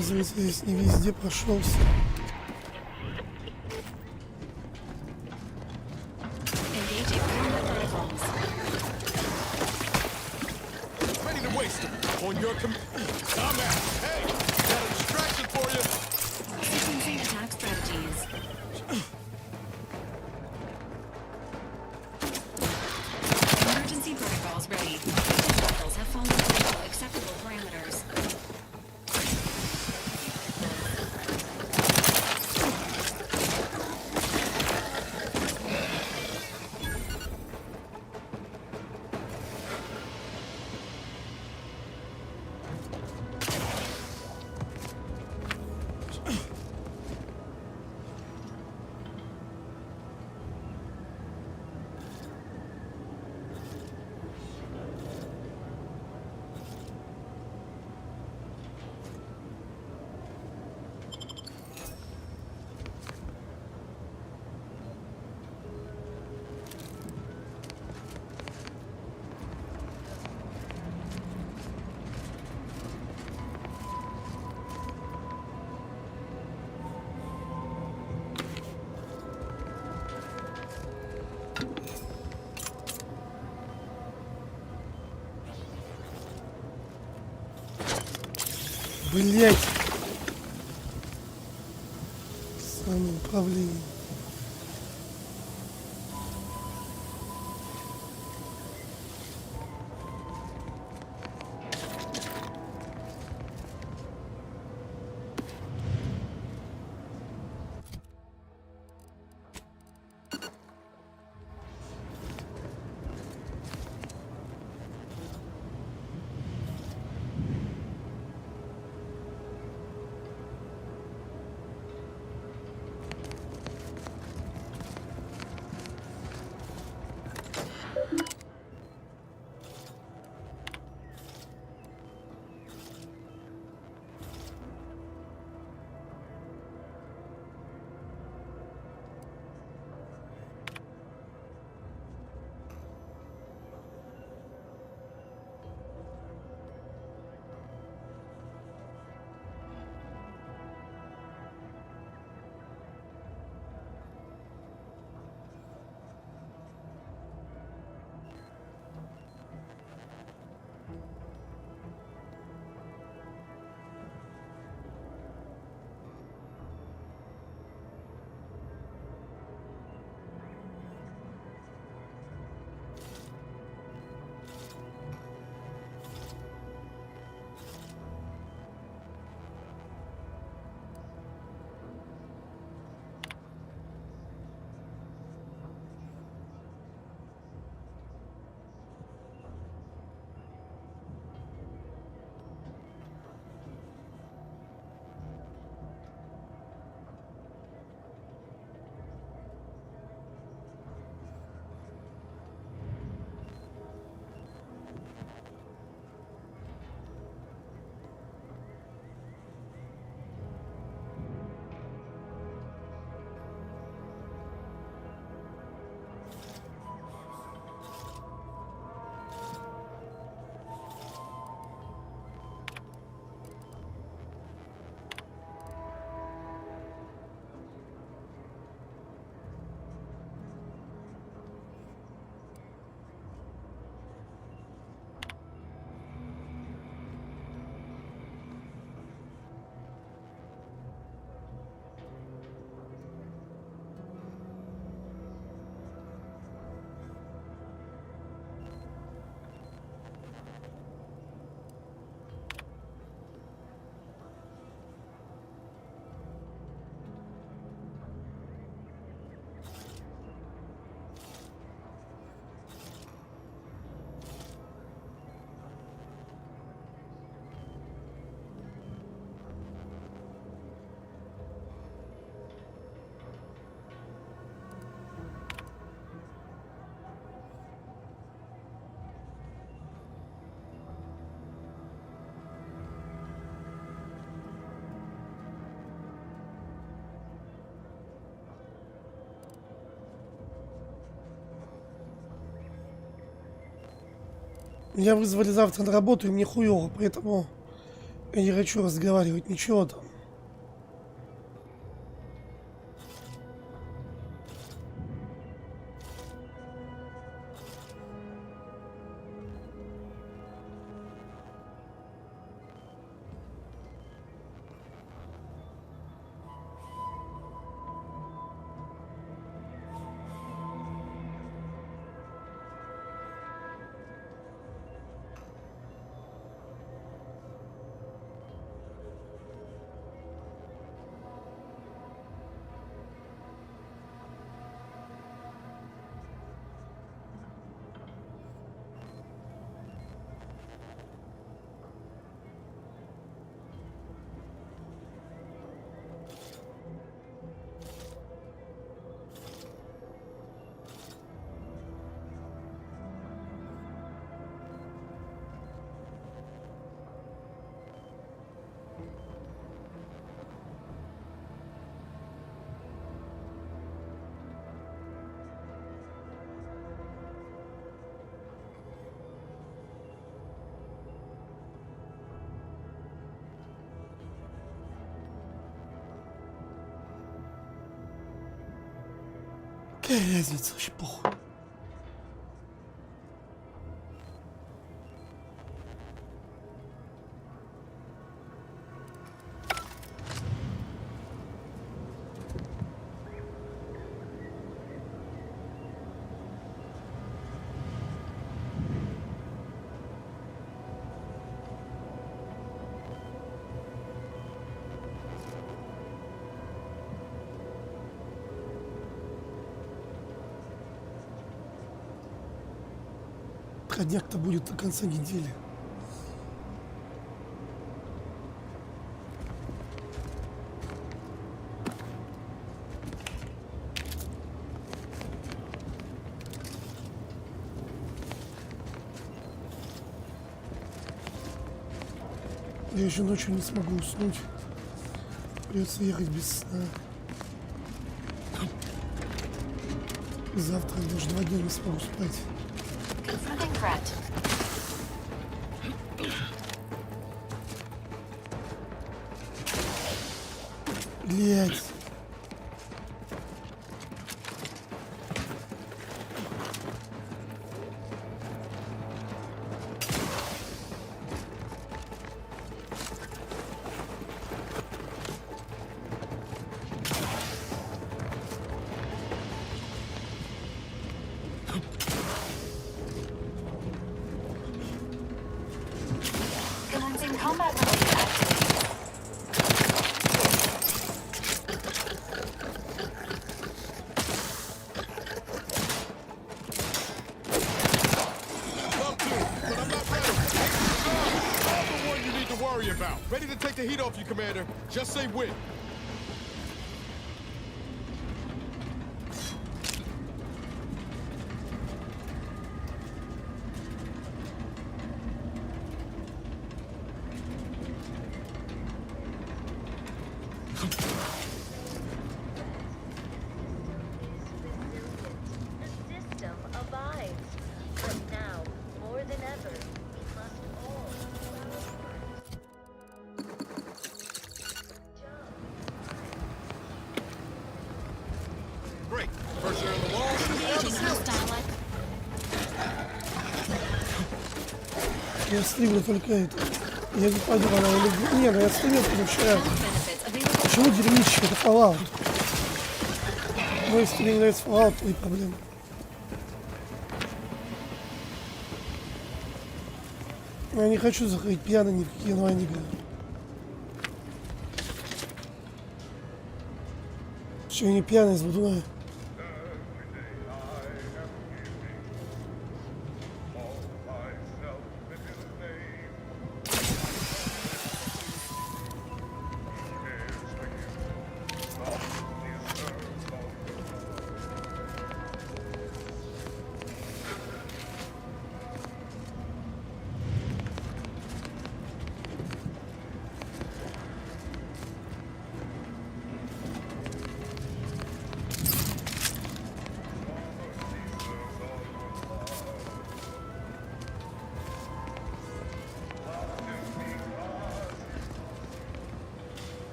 Оказывается, здесь не везде прошелся. Блять. Самоуправление. Меня вызвали завтра на работу, и мне хуёво, поэтому я не хочу разговаривать, ничего там. Какая разница, вообще похуй. Проходняк-то будет до конца недели. Я еще ночью не смогу уснуть. Придется ехать без сна. Завтра даже 2 дня не смогу спать. Блять. Ready to take the heat off you, Commander. Just say when. Я стримлю только это. Я не пойду, она или... Не, ну я стримил вчера. Почему дерьмище? Это Fallout. Мой стрим нравится Fallout, твои проблемы. Я не хочу заходить пьяный ни в какие онлайн-игры. Че, я не пьяный из Будуна?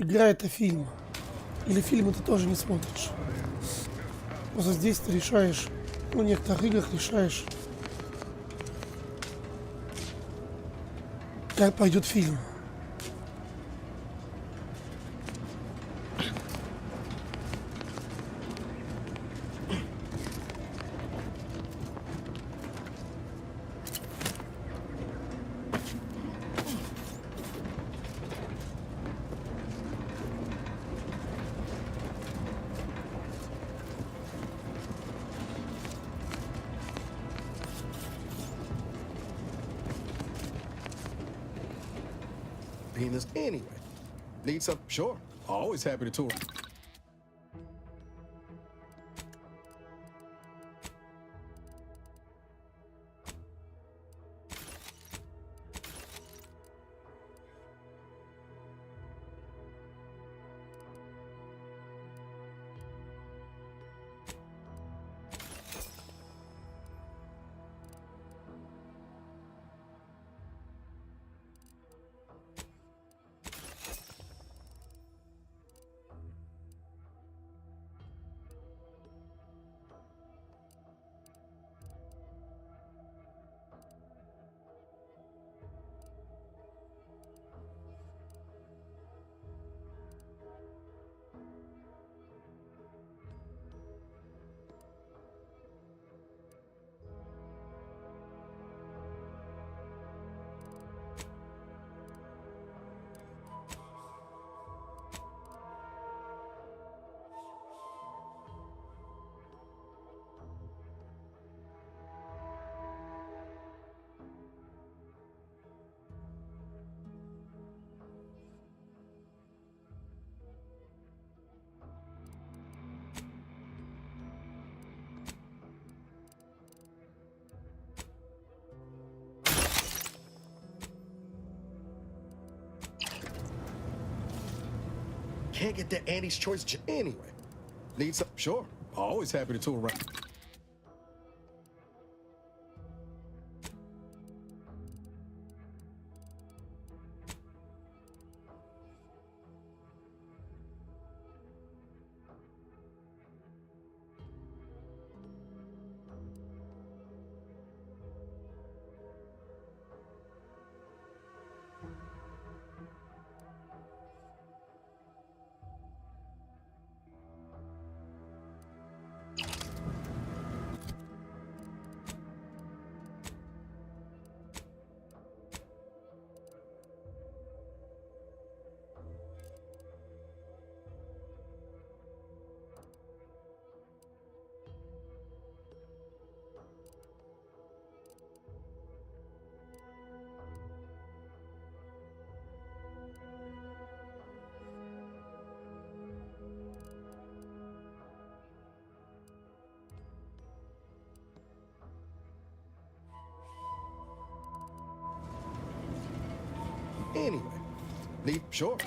игра это фильм. Или фильмы ты тоже не смотришь. Просто здесь ты решаешь, ну, в некоторых играх решаешь, как пойдет фильм. Penis anyway. Need some? Sure. Always happy to tour. Can't get that Annie's choice anyway. Need some? Sure. Always happy to tour around. Anyway, need? Sure.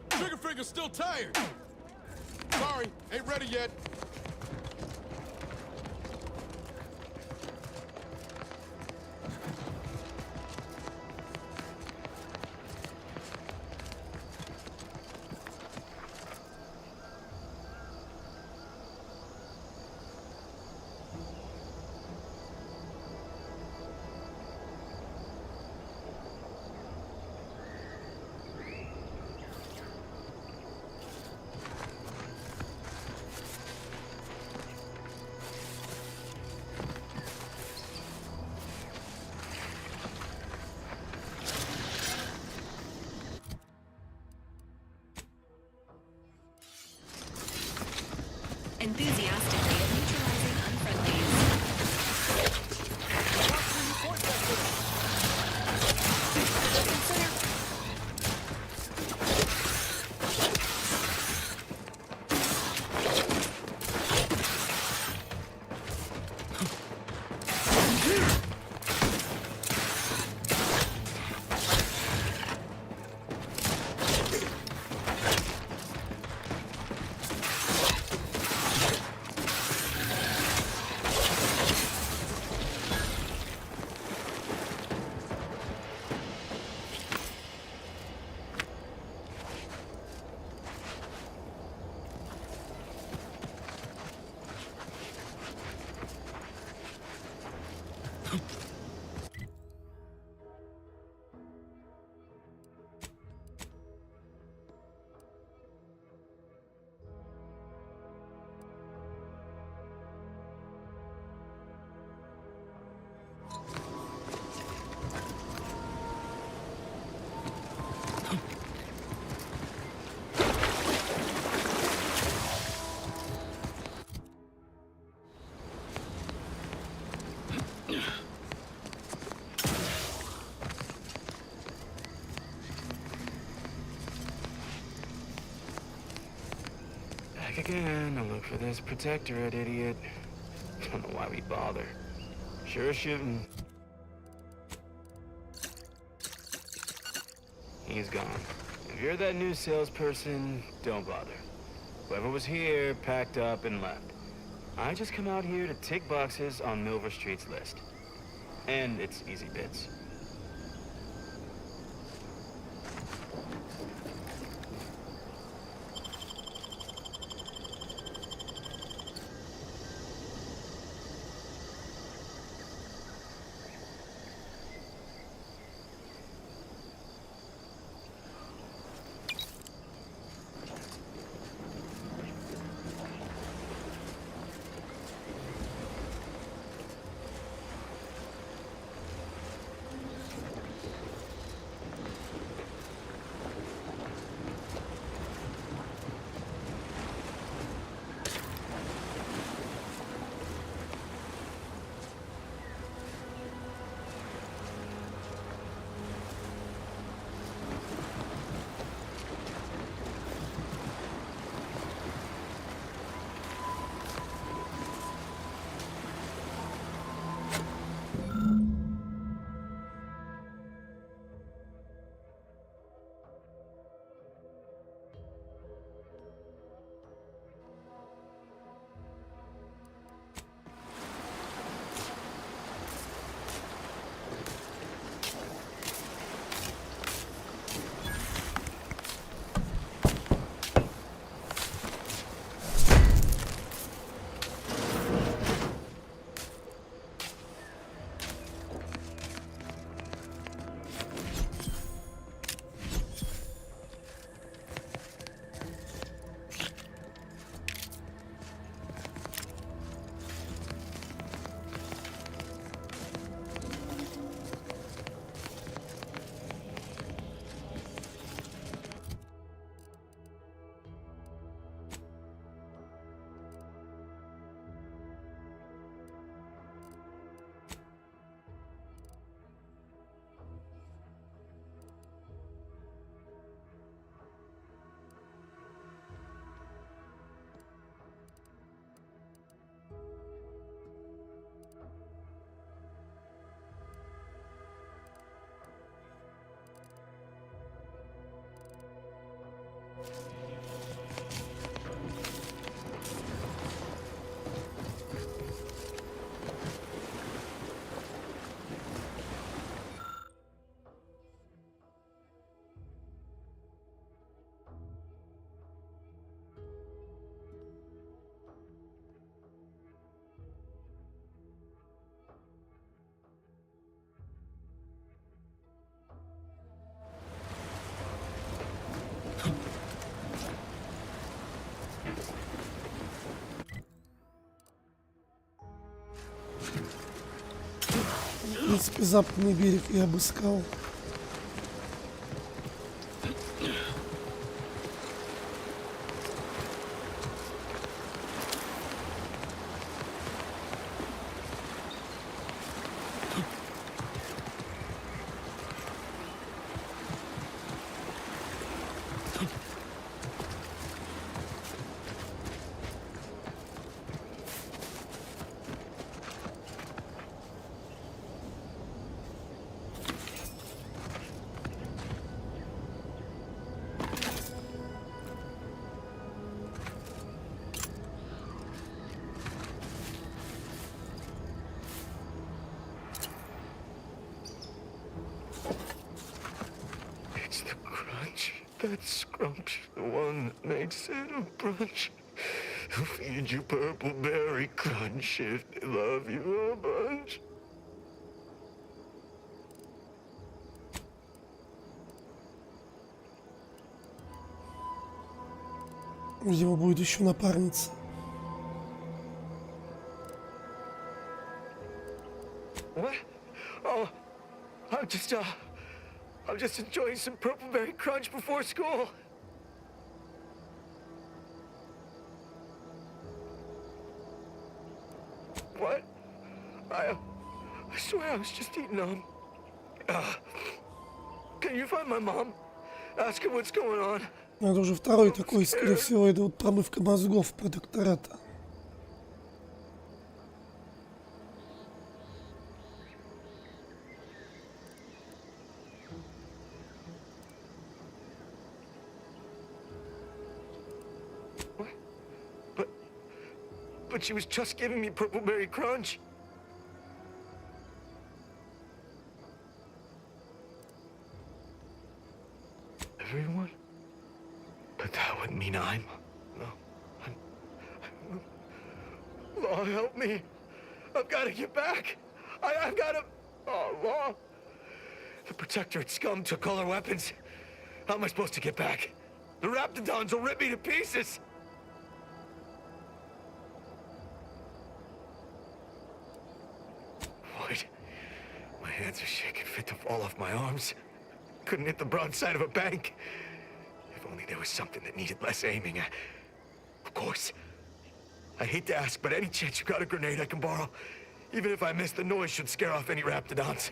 Trigger finger's still tired. Sorry, ain't ready yet. Enthusiastically neutralizing unfriendlies. Back again to look for this protectorate idiot. Don't know why we bother. Sure shooting. He's gone. If you're that new salesperson, don't bother. Whoever was here packed up and left. I just come out here to tick boxes on Milver Street's list. And it's easy bits. принципе, западный берег я обыскал. It's the crunch. That scrump's the one that makes it a brunch. Who feed you purple berry crunch if they love you a bunch? У него будет еще напарница. What? Oh, I'm just enjoying some purple berry crunch before school. What? I swear I was just eating them. Can you find my mom? Ask her what's going on. Это уже второй такой, скорее всего, это вот промывка мозгов про доктората. But she was just giving me purple berry crunch. Everyone? But that wouldn't mean I'm... No. Law, help me. I've got to get back. I've got to... Oh, Law. The Protectorate scum took all our weapons. How am I supposed to get back? The Raptidons will rip me to pieces. What? My hands are shaking fit to fall off my arms. Couldn't hit the broadside of a bank. If only there was something that needed less aiming. Of course. I hate to ask, but any chance you got a grenade I can borrow? Even if I miss, the noise should scare off any Raptidons.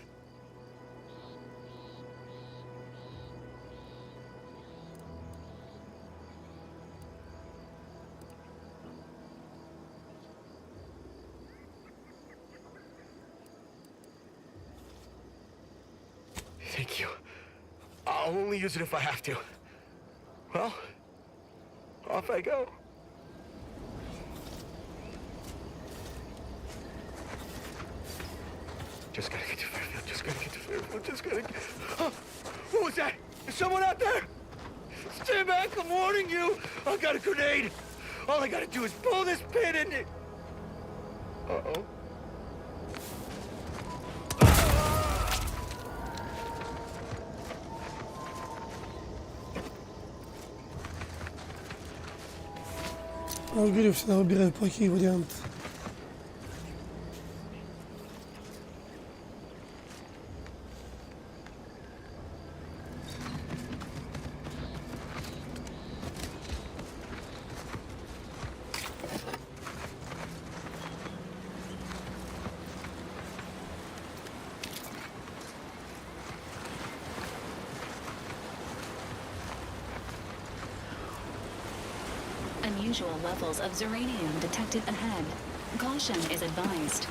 Thank you. I'll only use it if I have to. Well, off I go. Just gotta get to Fairfield, just gotta get to Fairfield, just gotta get... Oh, what was that? Is someone out there? Stay back, I'm warning you! I got a grenade! All I gotta do is pull this pin and... Uh-oh. Я говорю, всегда выбираю плохие варианты. Unusual levels of uranium detected ahead. Caution is advised.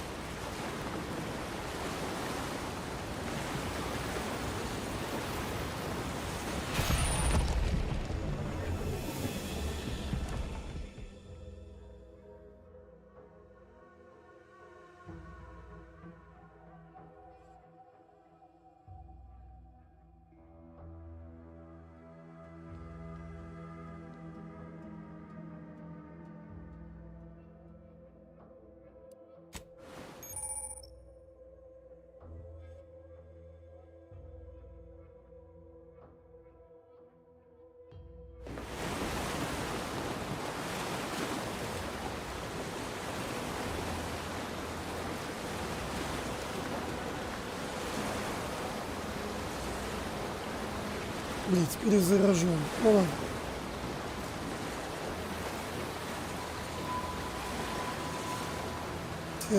Блять, перезаражен. Ну ладно. Так.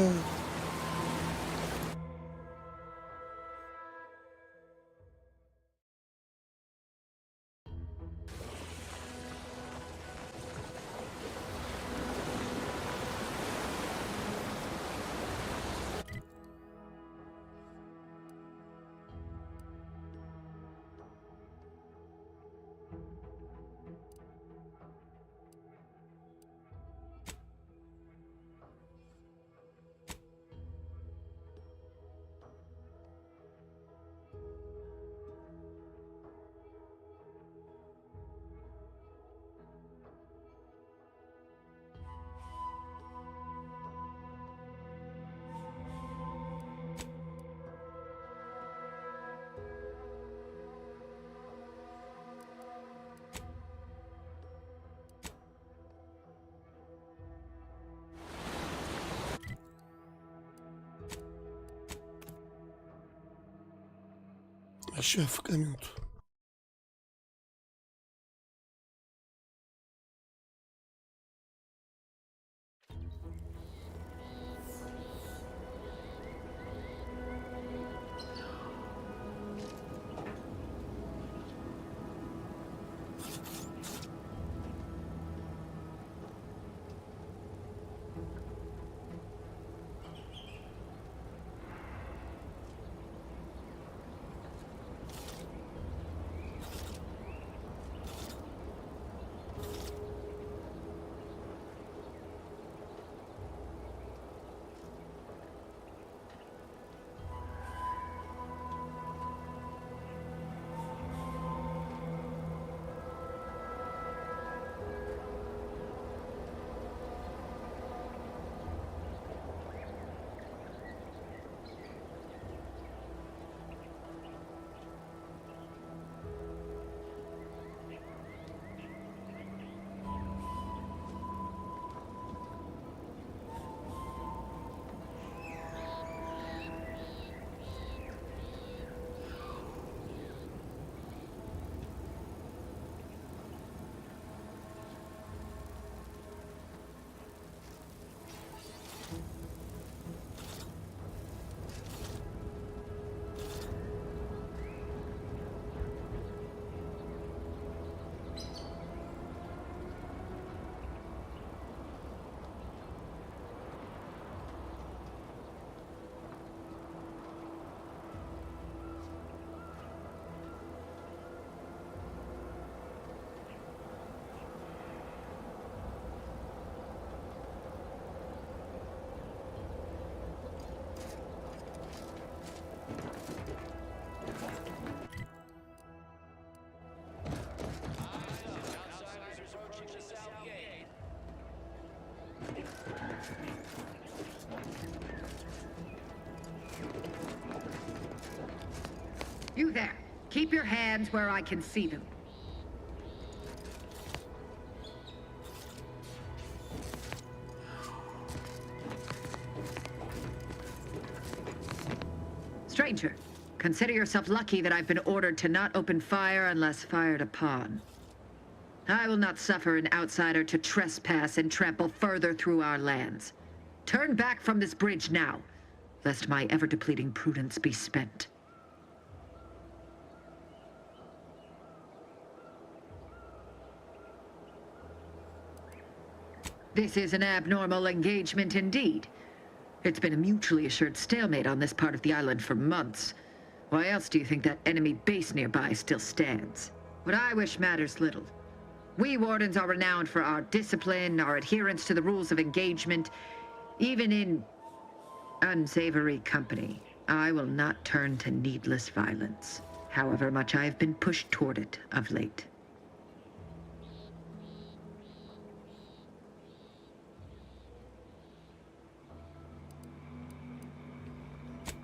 А сейчас в комменту. You there. Keep your hands where I can see them. Stranger, consider yourself lucky that I've been ordered to not open fire unless fired upon. I will not suffer an outsider to trespass and trample further through our lands. Turn back from this bridge now, lest my ever-depleting prudence be spent. This is an abnormal engagement indeed. It's been a mutually assured stalemate on this part of the island for months. Why else do you think that enemy base nearby still stands? What I wish matters little. We Wardens are renowned for our discipline, our adherence to the rules of engagement, even in unsavory company. I will not turn to needless violence, however much I have been pushed toward it of late.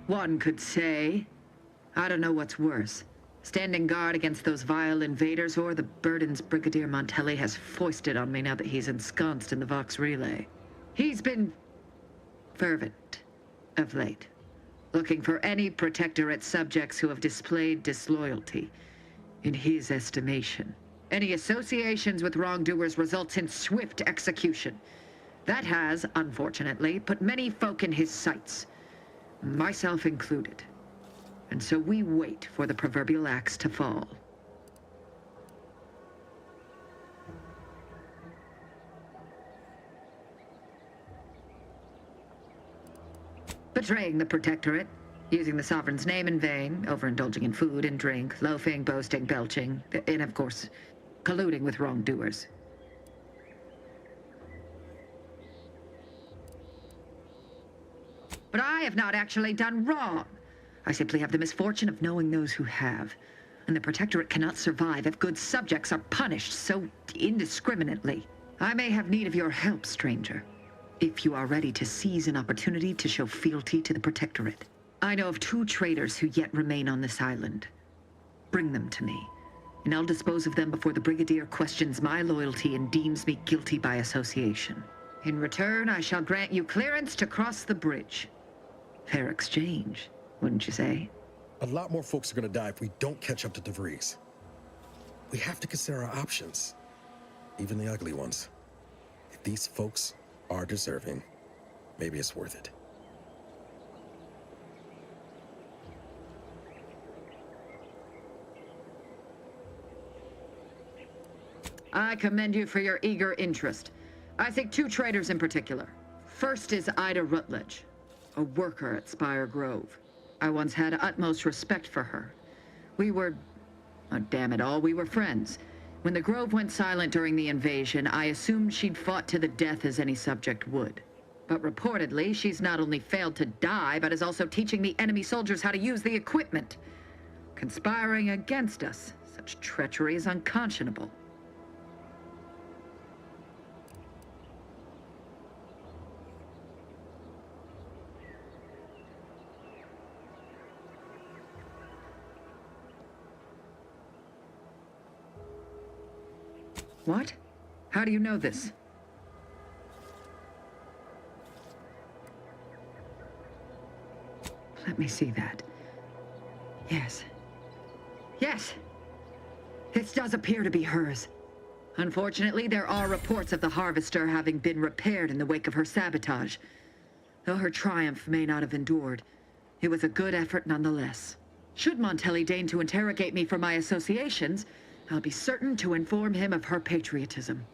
One could say, I don't know what's worse, standing guard against those vile invaders or the burdens Brigadier Montelli has foisted on me now that he's ensconced in the Vox Relay. He's been fervent of late, looking for any protectorate subjects who have displayed disloyalty. in his estimation. Any associations with wrongdoers results in swift execution. That has, unfortunately, put many folk in his sights, myself included. And so we wait for the proverbial axe to fall. Betraying the Protectorate, using the Sovereign's name in vain, overindulging in food and drink, loafing, boasting, belching, and of course, colluding with wrongdoers. But I have not actually done wrong. I simply have the misfortune of knowing those who have. And the Protectorate cannot survive if good subjects are punished so indiscriminately. I may have need of your help, stranger, if you are ready to seize an opportunity to show fealty to the Protectorate. I know of 2 traitors who yet remain on this island. Bring them to me, and I'll dispose of them before the Brigadier questions my loyalty and deems me guilty by association. In return, I shall grant you clearance to cross the bridge. Fair exchange, wouldn't you say? A lot more folks are gonna die if we don't catch up to DeVries. We have to consider our options, even the ugly ones. If these folks are deserving, maybe it's worth it. I commend you for your eager interest. I think 2 traitors in particular. First is Ida Rutledge, a worker at Spire Grove. I once had utmost respect for her. We were, oh, damn it all, we were friends. When the Grove went silent during the invasion, I assumed she'd fought to the death as any subject would. But reportedly, she's not only failed to die, but is also teaching the enemy soldiers how to use the equipment. Conspiring against us. Such treachery is unconscionable. What? How do you know this? Let me see that. Yes. Yes! This does appear to be hers. Unfortunately, there are reports of the Harvester having been repaired in the wake of her sabotage. Though her triumph may not have endured, it was a good effort nonetheless. Should Montelli deign to interrogate me for my associations, I'll be certain to inform him of her patriotism.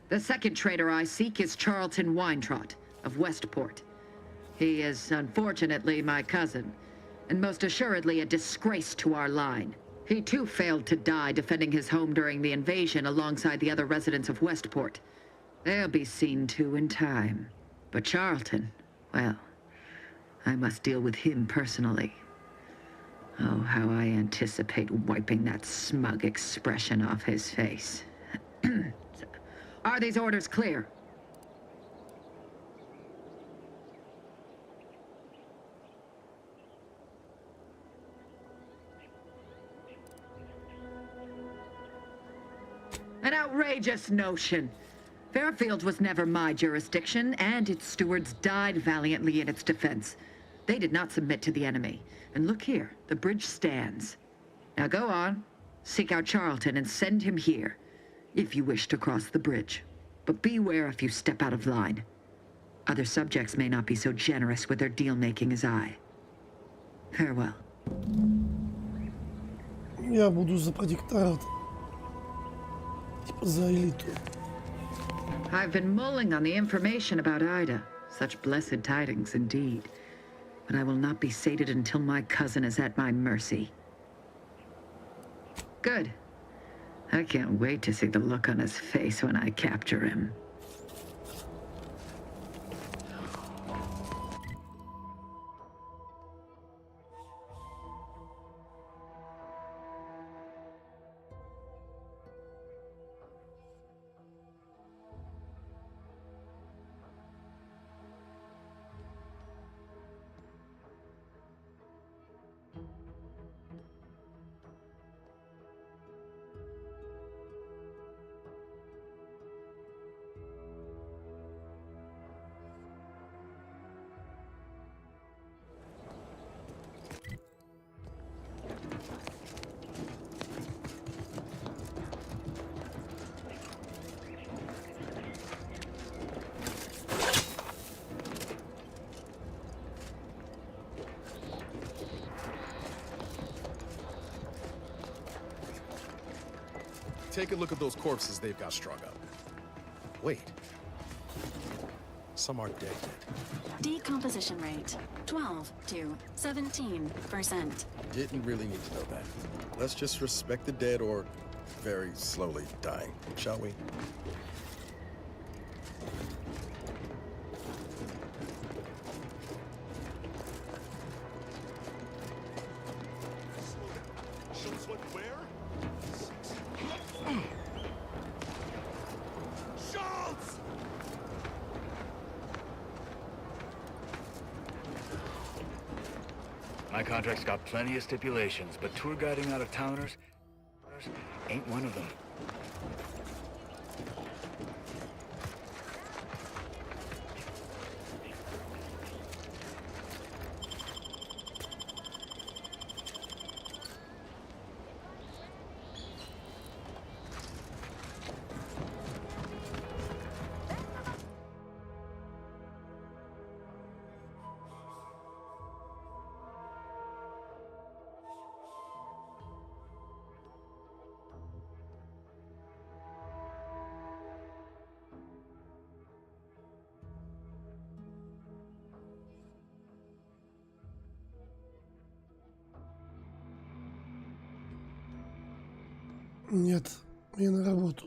The second traitor I seek is Charlton Weintrott of Westport. He is, unfortunately, my cousin, and most assuredly a disgrace to our line. He too failed to die defending his home during the invasion alongside the other residents of Westport. They'll be seen to in time. But Charlton, well, I must deal with him personally. Oh, how I anticipate wiping that smug expression off his face. Are these orders clear? An outrageous notion. Fairfield was never my jurisdiction, and its stewards died valiantly in its defense. They did not submit to the enemy. And look here, the bridge stands. Now go on, seek out Charlton and send him here, if you wish to cross the bridge. But beware if you step out of line. Other subjects may not be so generous with their deal-making as I. Farewell. Я буду за продиктарот. Типа за элиту. I've been mulling on the information about Ida. Such blessed tidings indeed. But I will not be sated until my cousin is at my mercy. Good. I can't wait to see the look on his face when I capture him. take a look at those corpses they've got strung up. Wait. Some are dead yet. Decomposition rate 12 to 17%. Didn't really need to know that. Let's just respect the dead or very slowly dying, shall we? Show us what where? Schultz! My contract's got plenty of stipulations, but tour guiding out of towners ain't one of them. Нет, мне на работу.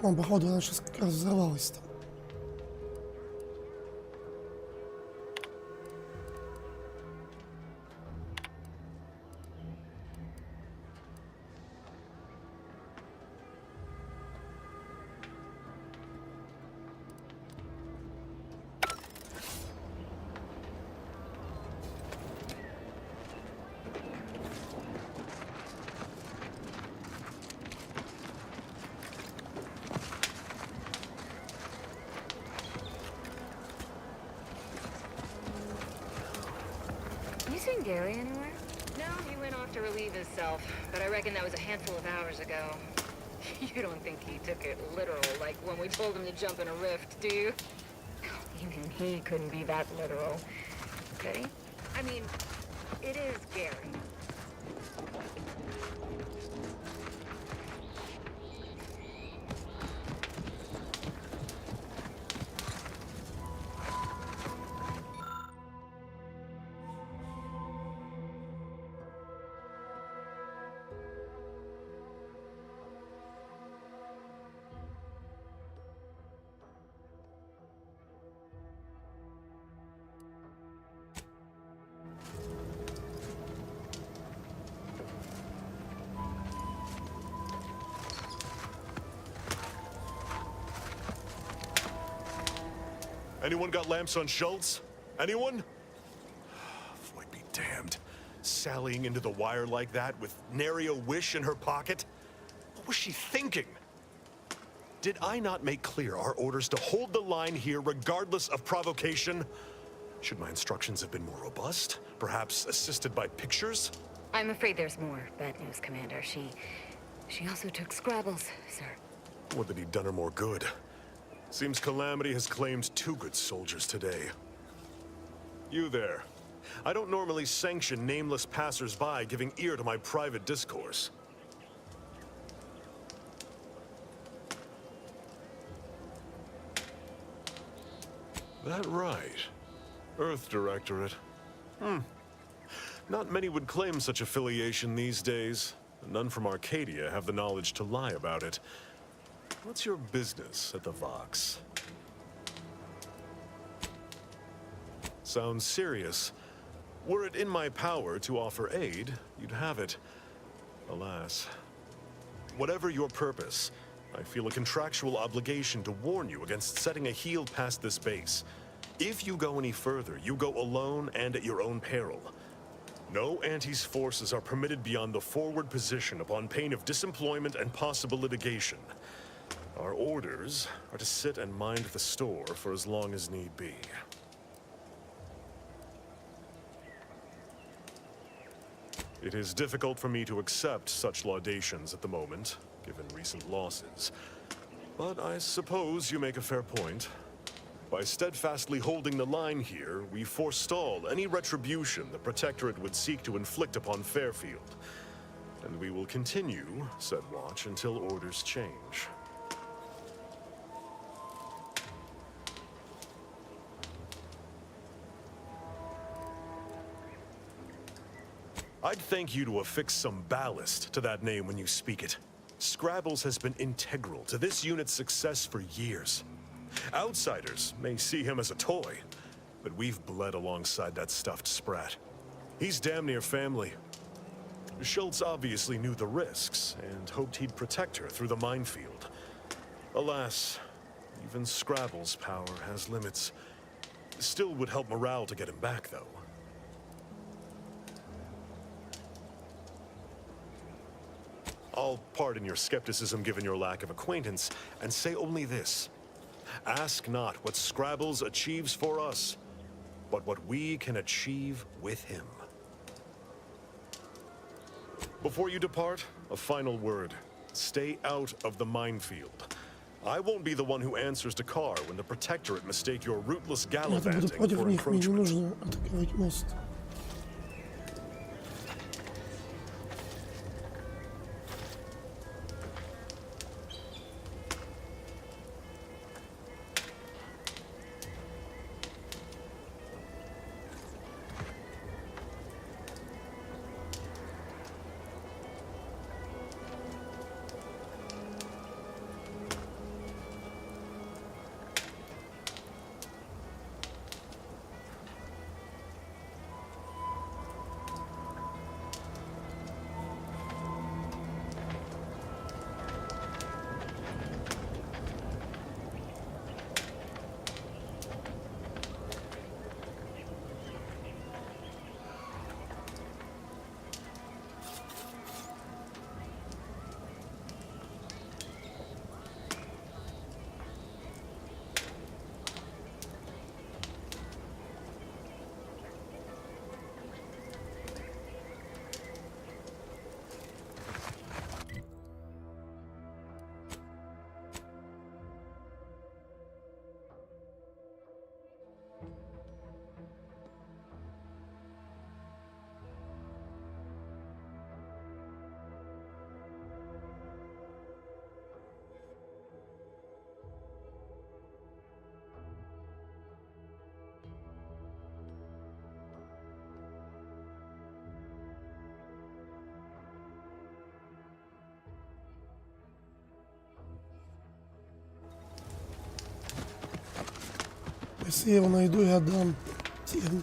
О, походу, она сейчас как раз взорвалась там. seen Gary anywhere? No, he went off to relieve himself, but I reckon that was a handful of hours ago. You don't think he took it literal, like when we told him to jump in a rift, do you? Even he couldn't be that literal. Could he? I mean, it is Gary. Anyone got lamps on Schultz? Anyone? Floyd be damned. Sallying into the wire like that with nary a wish in her pocket? What was she thinking? Did I not make clear our orders to hold the line here regardless of provocation? Should my instructions have been more robust? Perhaps assisted by pictures? I'm afraid there's more bad news, Commander. She also took Scrabbles, sir. Would that he'd done her more good. Seems Calamity has claimed 2 good soldiers today. You there. I don't normally sanction nameless passers-by giving ear to my private discourse. That right. Earth Directorate. Not many would claim such affiliation these days. None from Arcadia have the knowledge to lie about it. What's your business at the Vox? Sounds serious. Were it in my power to offer aid, you'd have it. Alas. Whatever your purpose, I feel a contractual obligation to warn you against setting a heel past this base. If you go any further, you go alone and at your own peril. No Antes forces are permitted beyond the forward position upon pain of disemployment and possible litigation. Our orders are to sit and mind the store for as long as need be. It is difficult for me to accept such laudations at the moment, given recent losses. But I suppose you make a fair point. By steadfastly holding the line here, we forestall any retribution the Protectorate would seek to inflict upon Fairfield. And we will continue said watch until orders change. I'd thank you to affix some ballast to that name when you speak it. Scrabbles has been integral to this unit's success for years. Outsiders may see him as a toy, but we've bled alongside that stuffed sprat. He's damn near family. Schultz obviously knew the risks and hoped he'd protect her through the minefield. Alas, even Scrabble's power has limits. Still would help morale to get him back, though. I'll pardon your skepticism given your lack of acquaintance, and say only this. Ask not what Scrabbles achieves for us, but what we can achieve with him. Before you depart, a final word. Stay out of the minefield. I won't be the one who answers to Carr when the Protectorate mistake your rootless Я-то буду gallivanting против for них, мне не encroachment. нужно атаковать мост. Если я его найду, я отдам тем.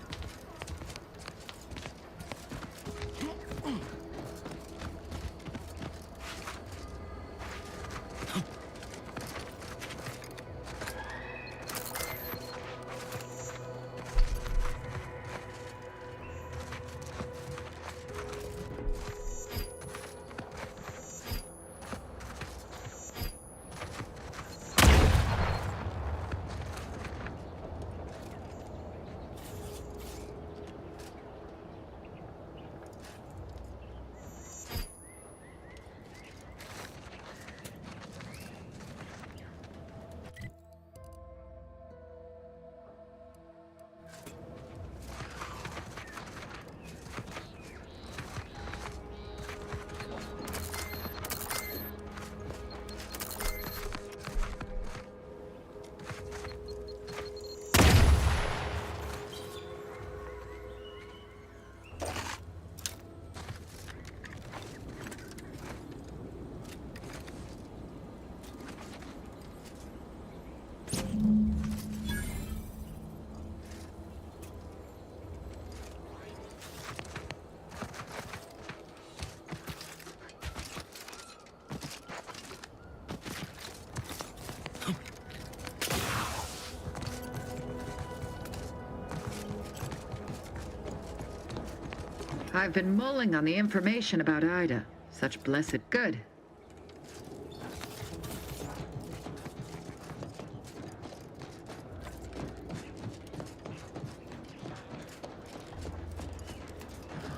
I've been mulling on the information about Ida. Such blessed good.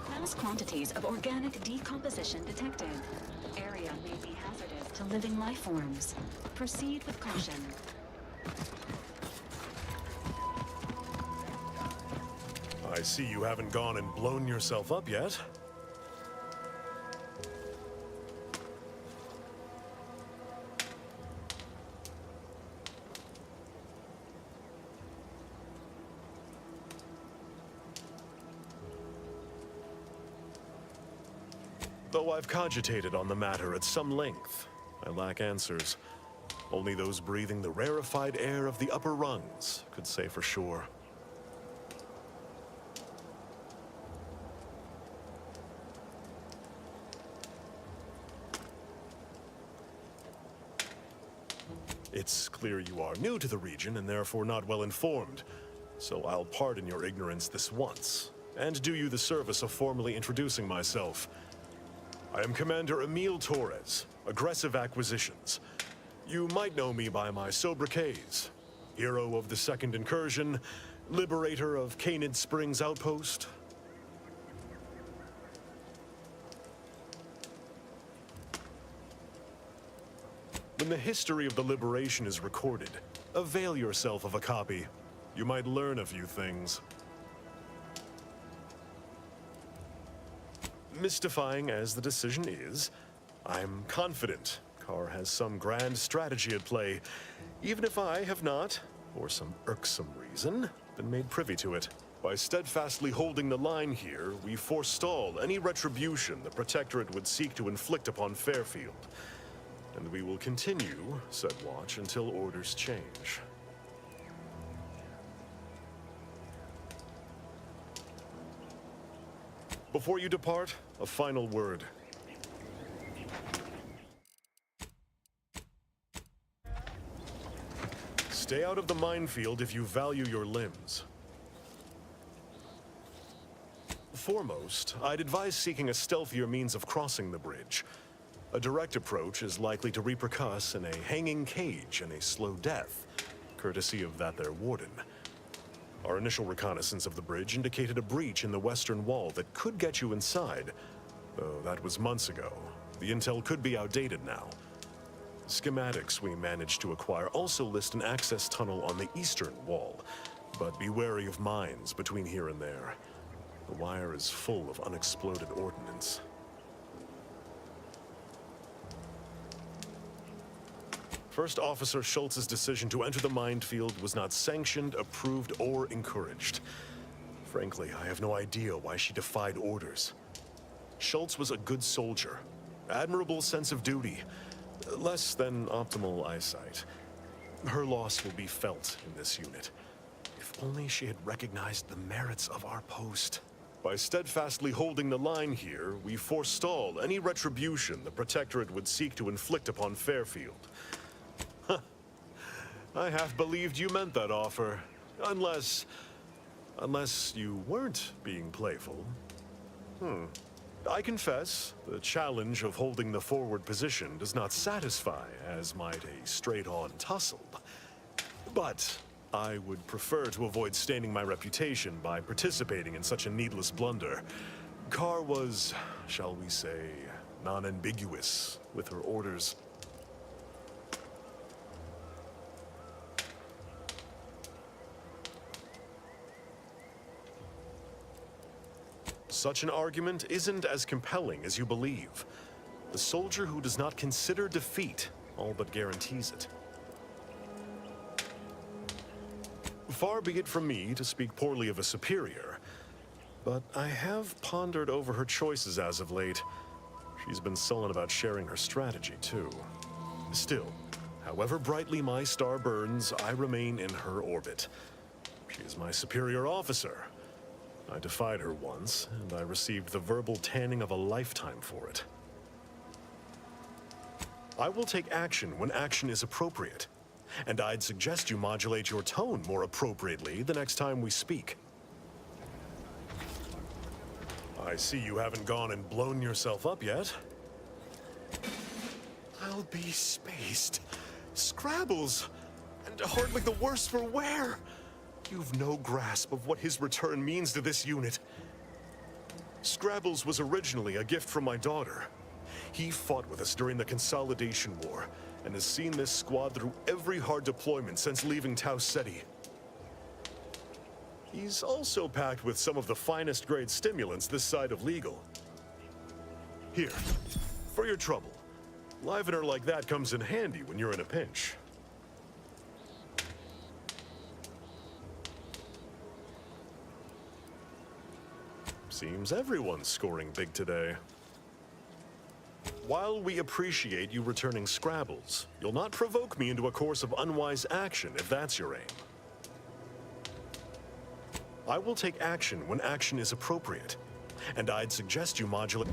Mass quantities of organic decomposition detected. Area may be hazardous to living life forms. Proceed with caution. I see you haven't gone and blown yourself up yet. Though I've cogitated on the matter at some length, I lack answers. Only those breathing the rarefied air of the upper rungs could say for sure. It's clear you are new to the region and therefore not well informed, so I'll pardon your ignorance this once, and do you the service of formally introducing myself. I am Commander Emil Torres, Aggressive Acquisitions. You might know me by my sobriquets: Hero of the Second Incursion, Liberator of Canid Springs Outpost. When the history of the liberation is recorded, avail yourself of a copy. You might learn a few things. Mystifying as the decision is, I'm confident Carr has some grand strategy at play, even if I have not, for some irksome reason, been made privy to it. By steadfastly holding the line here, we forestall any retribution the Protectorate would seek to inflict upon Fairfield. And we will continue said watch until orders change. Before you depart, a final word. Stay out of the minefield if you value your limbs. Foremost, I'd advise seeking a stealthier means of crossing the bridge. A direct approach is likely to repercuss in a hanging cage and a slow death, courtesy of that there warden. Our initial reconnaissance of the bridge indicated a breach in the western wall that could get you inside, though that was months ago. The intel could be outdated now. Schematics we managed to acquire also list an access tunnel on the eastern wall, but be wary of mines between here and there. The wire is full of unexploded ordnance. First Officer Schultz's decision to enter the minefield was not sanctioned, approved, or encouraged. Frankly, I have no idea why she defied orders. Schultz was a good soldier, admirable sense of duty, less than optimal eyesight. Her loss will be felt in this unit. If If only she had recognized the merits of our post. By steadfastly holding the line here, we forestall any retribution the Protectorate would seek to inflict upon Fairfield. Huh. I half believed you meant that offer. Unless you weren't being playful. I confess, the challenge of holding the forward position does not satisfy as might a straight-on tussle. But I would prefer to avoid staining my reputation by participating in such a needless blunder. Carr was, shall we say, non-ambiguous with her orders. Such an argument isn't as compelling as you believe. The soldier who does not consider defeat all but guarantees it. Far be it from me to speak poorly of a superior, but I have pondered over her choices as of late. She's been sullen about sharing her strategy, too. Still, however brightly my star burns, I remain in her orbit. She is my superior officer. I defied her once, and I received the verbal tanning of a lifetime for it. I will take action when action is appropriate, and I'd suggest you modulate your tone more appropriately the next time we speak. I see you haven't gone and blown yourself up yet. I'll be spaced. Scrabbles! And hardly the worse for wear! You've no grasp of what his return means to this unit. Scrabbles was originally a gift from my daughter. He fought with us during the Consolidation War, and has seen this squad through every hard deployment since leaving Tau Ceti. He's also packed with some of the finest grade stimulants this side of legal. Here, for your trouble. Livener like that comes in handy when you're in a pinch. Seems everyone's scoring big today. While we appreciate you returning Scrabbles, you'll not provoke me into a course of unwise action if that's your aim. I will take action when action is appropriate, and I'd suggest you modulate.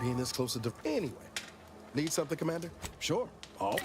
Being this close to anyway. Need something, Commander? Sure. Oh.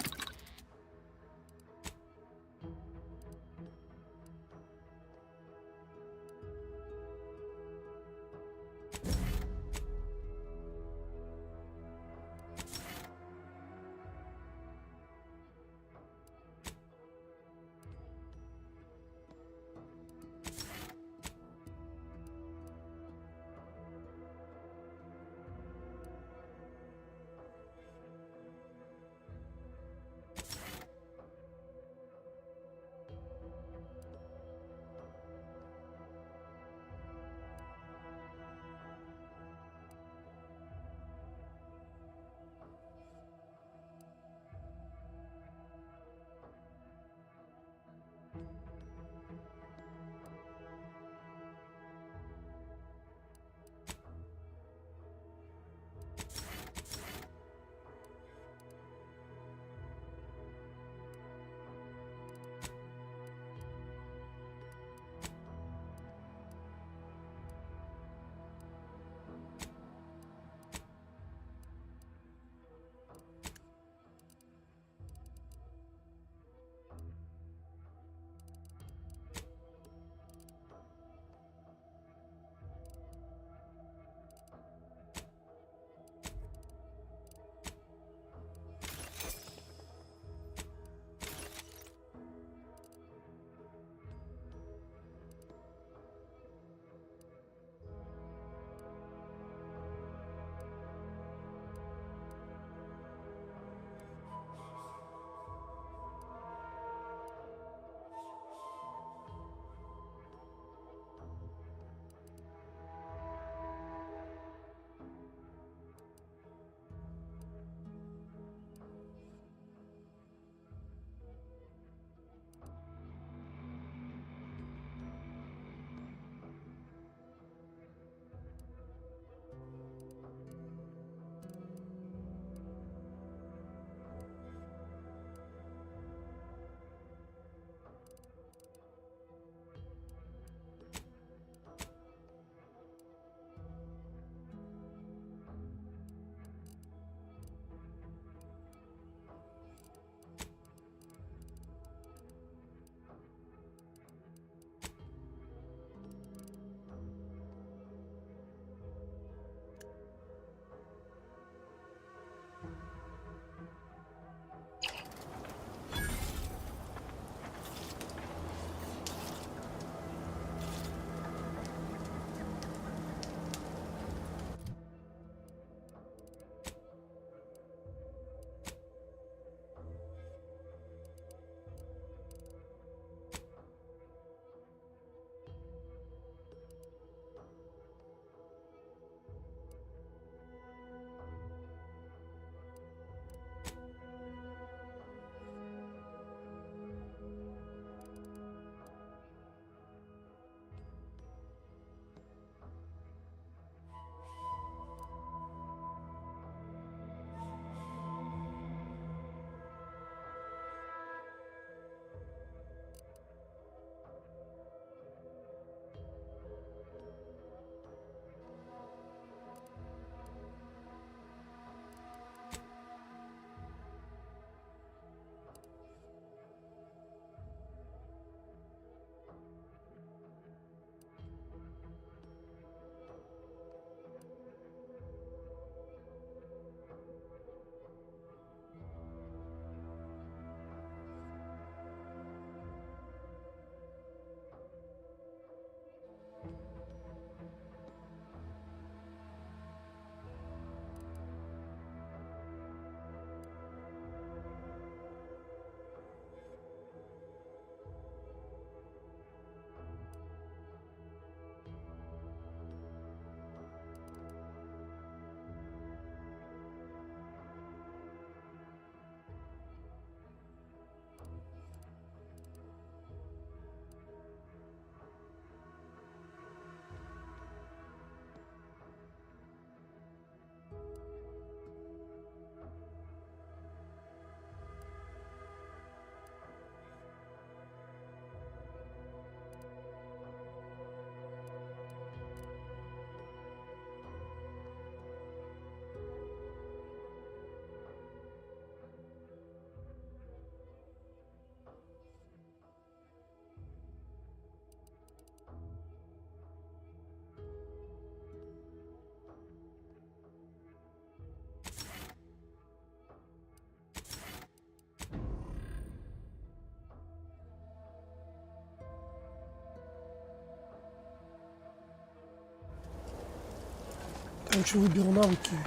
Короче, выберу навыки,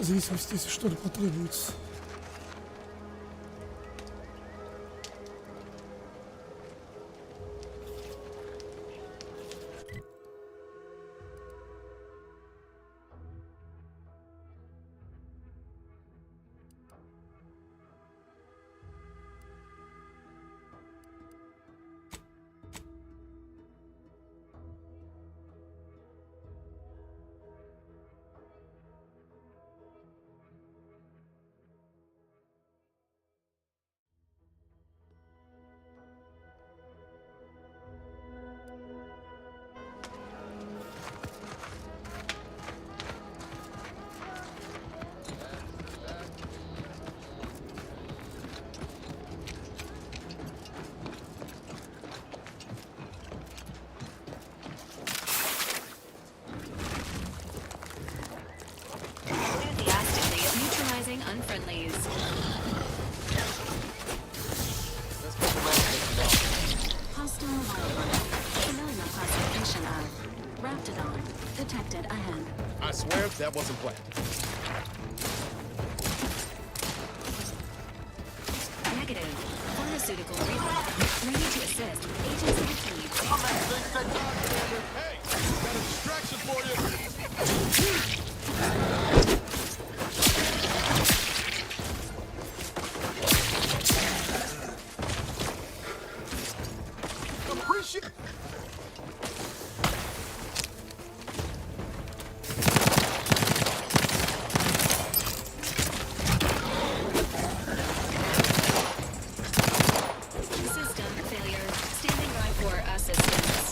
в зависимости, если что-то потребуется. Unfriendlies. Hostile wildlife. Familiar classification of Raptidon. Detected ahead. I swear that wasn't planned. Negative. Pharmaceutical rehab. Ready to assist. Agents of needs. Hey, got a distraction for you. Appreciate. System failure. Standing by for assistance.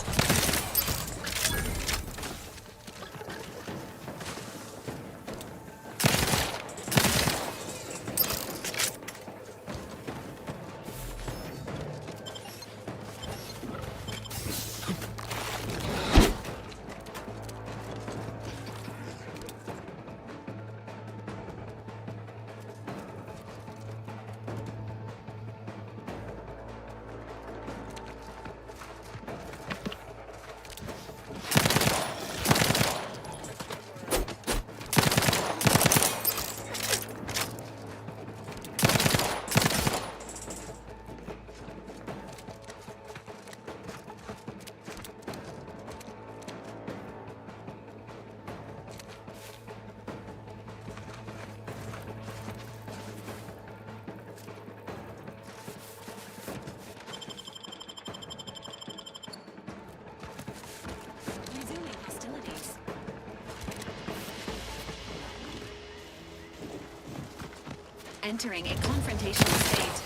Resuming hostilities. Entering a confrontational state.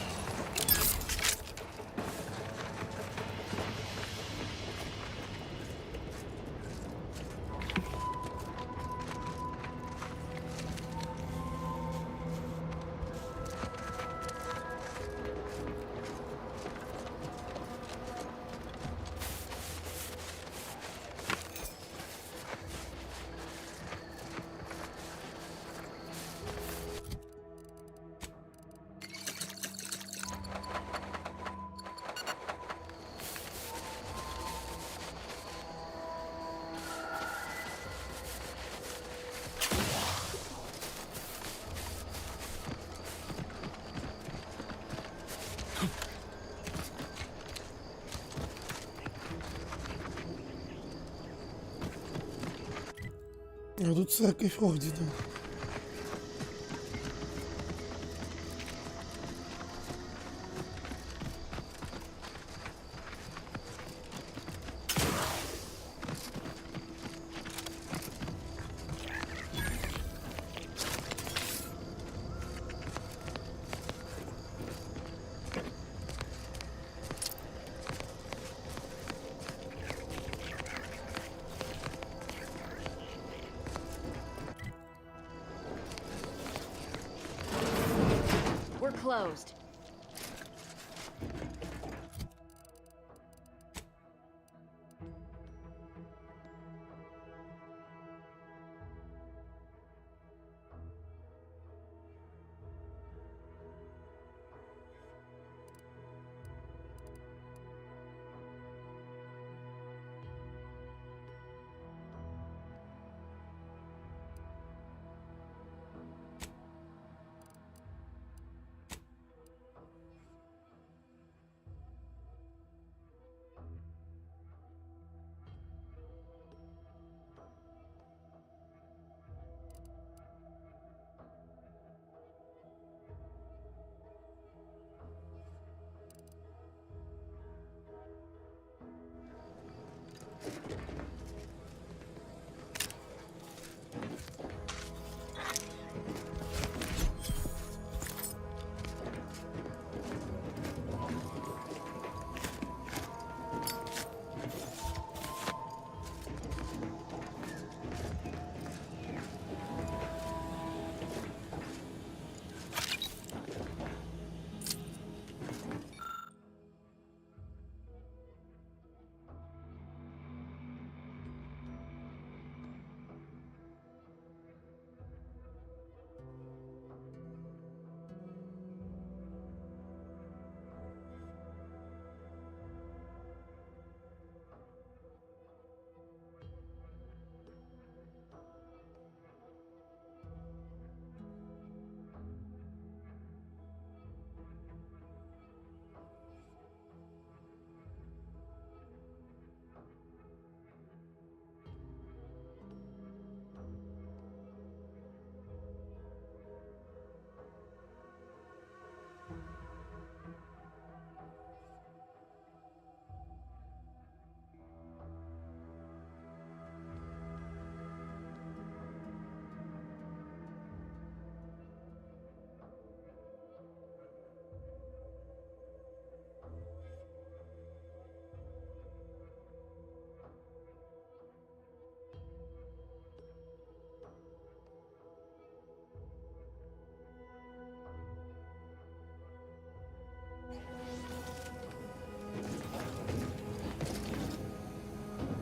А тут церковь ордена. We're closed.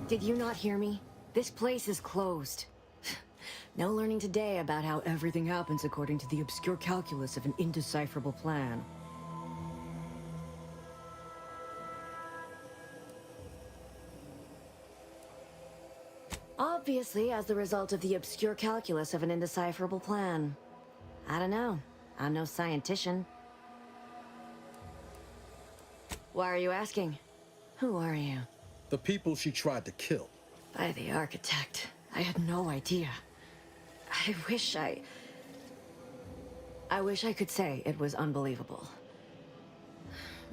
Did you not hear me? This place is closed. No learning today about how everything happens according to the obscure calculus of an indecipherable plan. Obviously, as the result of the obscure calculus of an indecipherable plan. I don't know. I'm no scientician. Why are you asking? Who are you? The people she tried to kill. By the architect. I had no idea. I wish I could say it was unbelievable.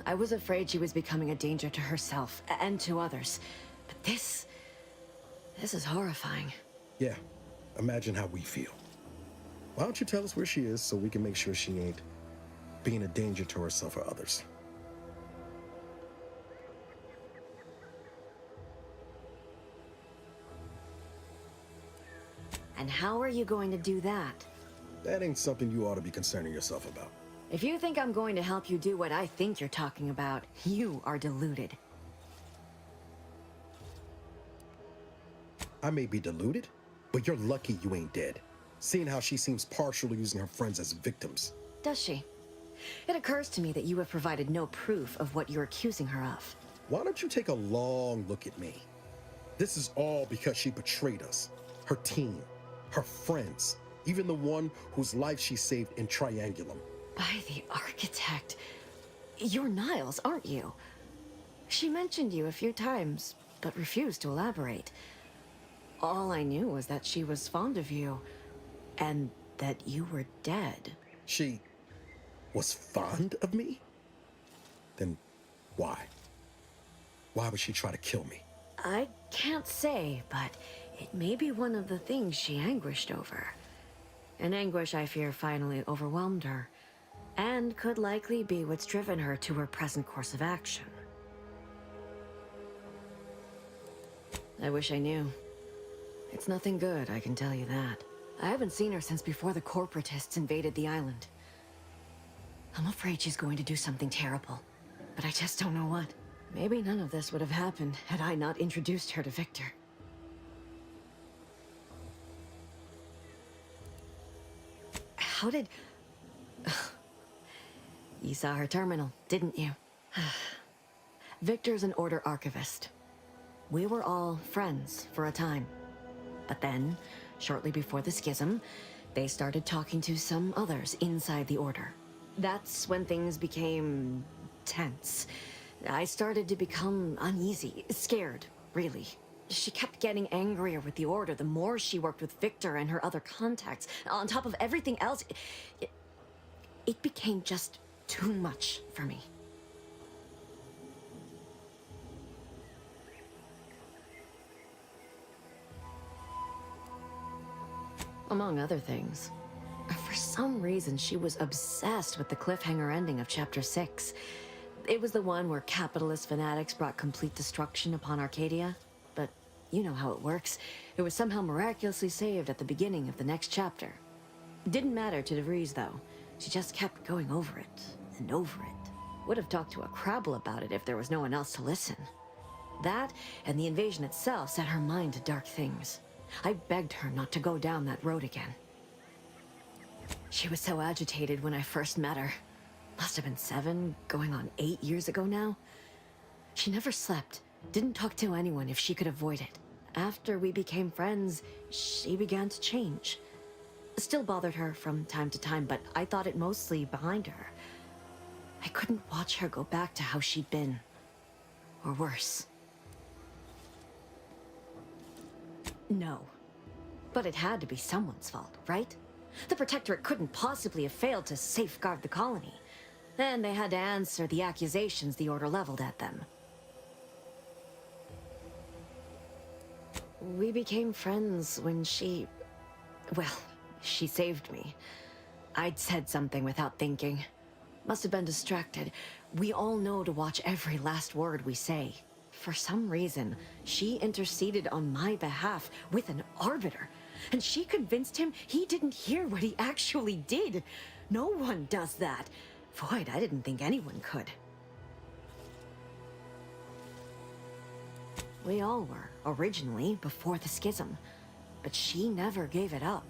I was afraid she was becoming a danger to herself and to others. But this is horrifying. Yeah, imagine how we feel. Why don't you tell us where she is so we can make sure she ain't being a danger to herself or others? And how are you going to do that? That ain't something you ought to be concerning yourself about. If you think I'm going to help you do what I think you're talking about, you are deluded. I may be deluded, but you're lucky you ain't dead. Seeing how she seems partial to using her friends as victims. Does she? It occurs to me that you have provided no proof of what you're accusing her of. Why don't you take a long look at me? This is all because she betrayed us. Her team, her friends, even the one whose life she saved in Triangulum. By the architect. You're Niles, aren't you? She mentioned you a few times, but refused to elaborate. All I knew was that she was fond of you, and that you were dead. She was fond of me? Then why? Why would she try to kill me? I can't say, but it may be one of the things she anguished over. An anguish I fear finally overwhelmed her, and could likely be what's driven her to her present course of action. I wish I knew. It's nothing good, I can tell you that. I haven't seen her since before the corporatists invaded the island. I'm afraid she's going to do something terrible, but I just don't know what. Maybe none of this would have happened had I not introduced her to Victor. How did... You saw her terminal, didn't you? Victor's an Order archivist. We were all friends for a time. But then, shortly before the schism, they started talking to some others inside the Order. That's when things became tense. I started to become uneasy, scared, really. She kept getting angrier with the Order the more she worked with Victor and her other contacts. On top of everything else, it became just too much for me. Among other things. For some reason, she was obsessed with the cliffhanger ending of Chapter 6. It was the one where capitalist fanatics brought complete destruction upon Arcadia. But you know how it works. It was somehow miraculously saved at the beginning of the next chapter. It didn't matter to DeVries, though. She just kept going over it and over it. Would have talked to a Crabble about it if there was no one else to listen. That and the invasion itself set her mind to dark things. I begged her not to go down that road again. She was so agitated when I first met her. Must have been 7, going on 8 years ago now. She never slept, didn't talk to anyone if she could avoid it. After we became friends, she began to change. Still bothered her from time to time, but I thought it mostly behind her. I couldn't watch her go back to how she'd been. Or worse. No. But it had to be someone's fault, right? The Protectorate couldn't possibly have failed to safeguard the colony. And they had to answer the accusations the Order leveled at them. We became friends when she... well, she saved me. I'd said something without thinking. Must have been distracted. We all know to watch every last word we say. For some reason, she interceded on my behalf with an arbiter. And she convinced him he didn't hear what he actually did. No one does that. Void, I didn't think anyone could. We all were, originally, before the schism. But she never gave it up,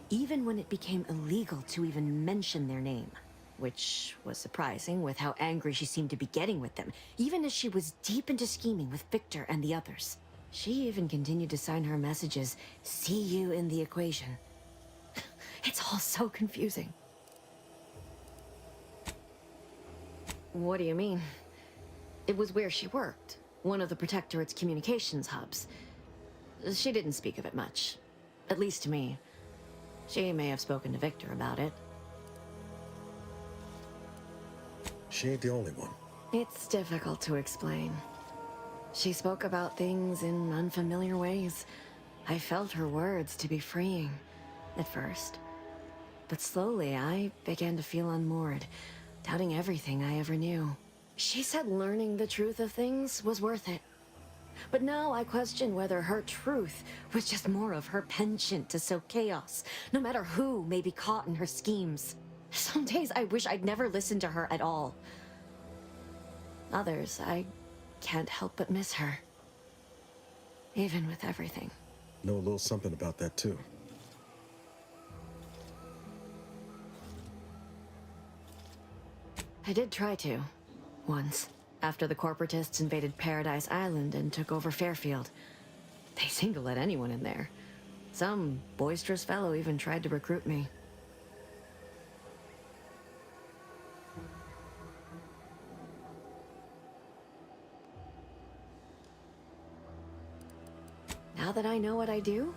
even when it became illegal to even mention their name. Which was surprising with how angry she seemed to be getting with them, even as she was deep into scheming with Victor and the others. She even continued to sign her messages, "See you in the equation." It's all so confusing. What do you mean? It was where she worked, one of the Protectorate's communications hubs. She didn't speak of it much, at least to me. She may have spoken to Victor about it. She ain't the only one. It's difficult to explain. She spoke about things in unfamiliar ways. I felt her words to be freeing, at first. But slowly, I began to feel unmoored, doubting everything I ever knew. She said learning the truth of things was worth it. But now I question whether her truth was just more of her penchant to sow chaos, no matter who may be caught in her schemes. Some days I wish I'd never listened to her at all. Others, I can't help but miss her. Even with everything. Know a little something about that, too. I did try to. Once. After the corporatists invaded Paradise Island and took over Fairfield. They seemed to let anyone in there. Some boisterous fellow even tried to recruit me. Now that I know what I do,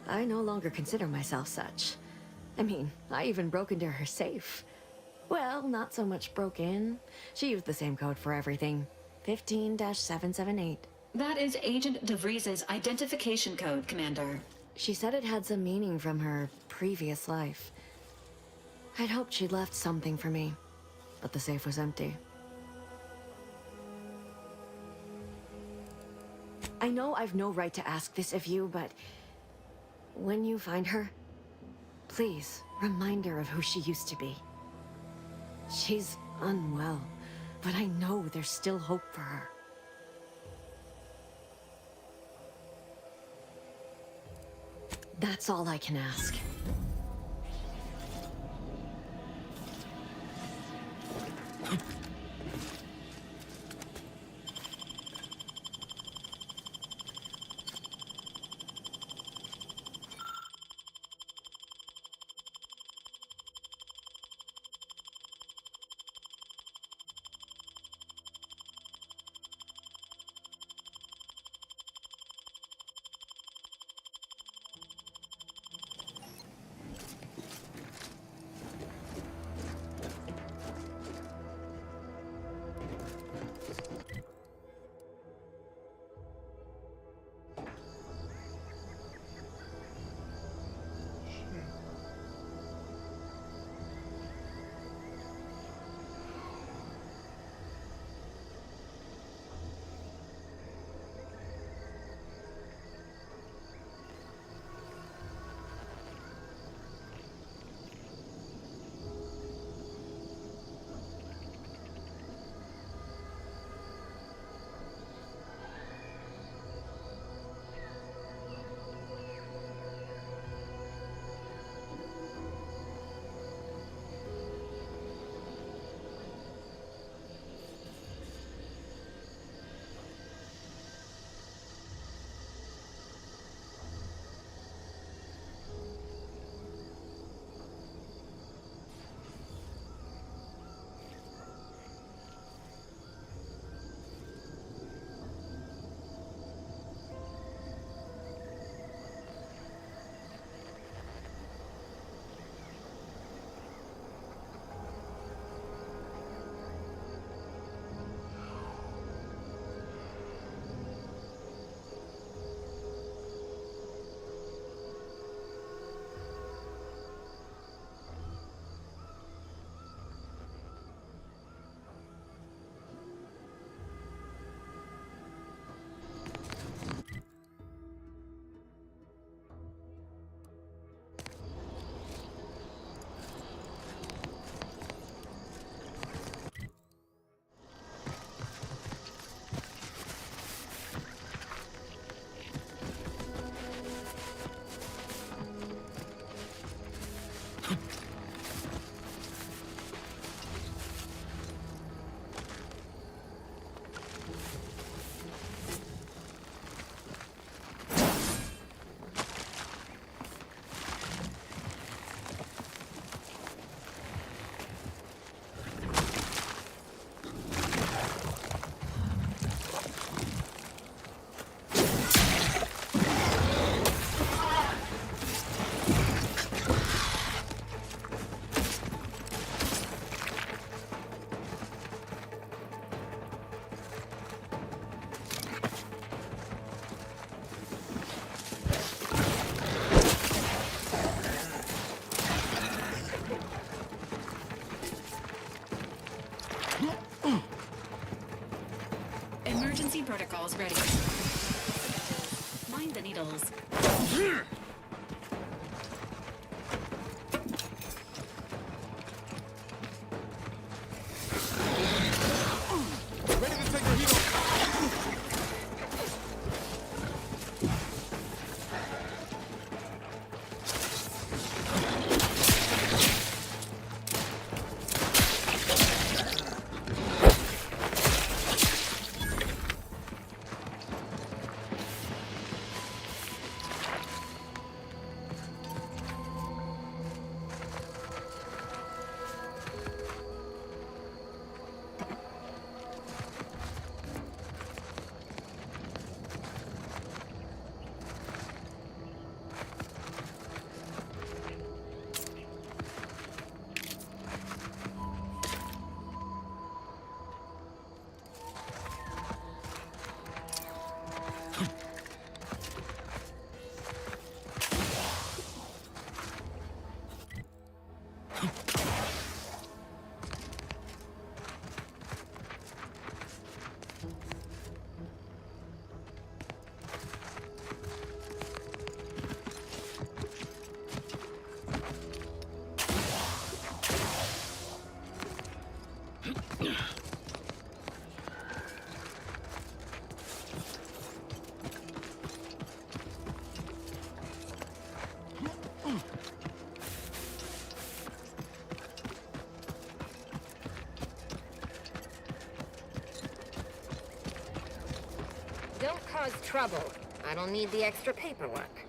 I no longer consider myself such. I mean, I even broke into her safe. Well, not so much broke in. She used the same code for everything. 15-778. That is Agent DeVries's identification code, Commander. She said it had some meaning from her previous life. I'd hoped she'd left something for me, but the safe was empty. I know I've no right to ask this of you, but when you find her, please remind her of who she used to be. She's unwell, but I know there's still hope for her. That's all I can ask. Emergency protocols ready. Mind the needles. Ready to take the heat off. Don't cause trouble. I don't need the extra paperwork.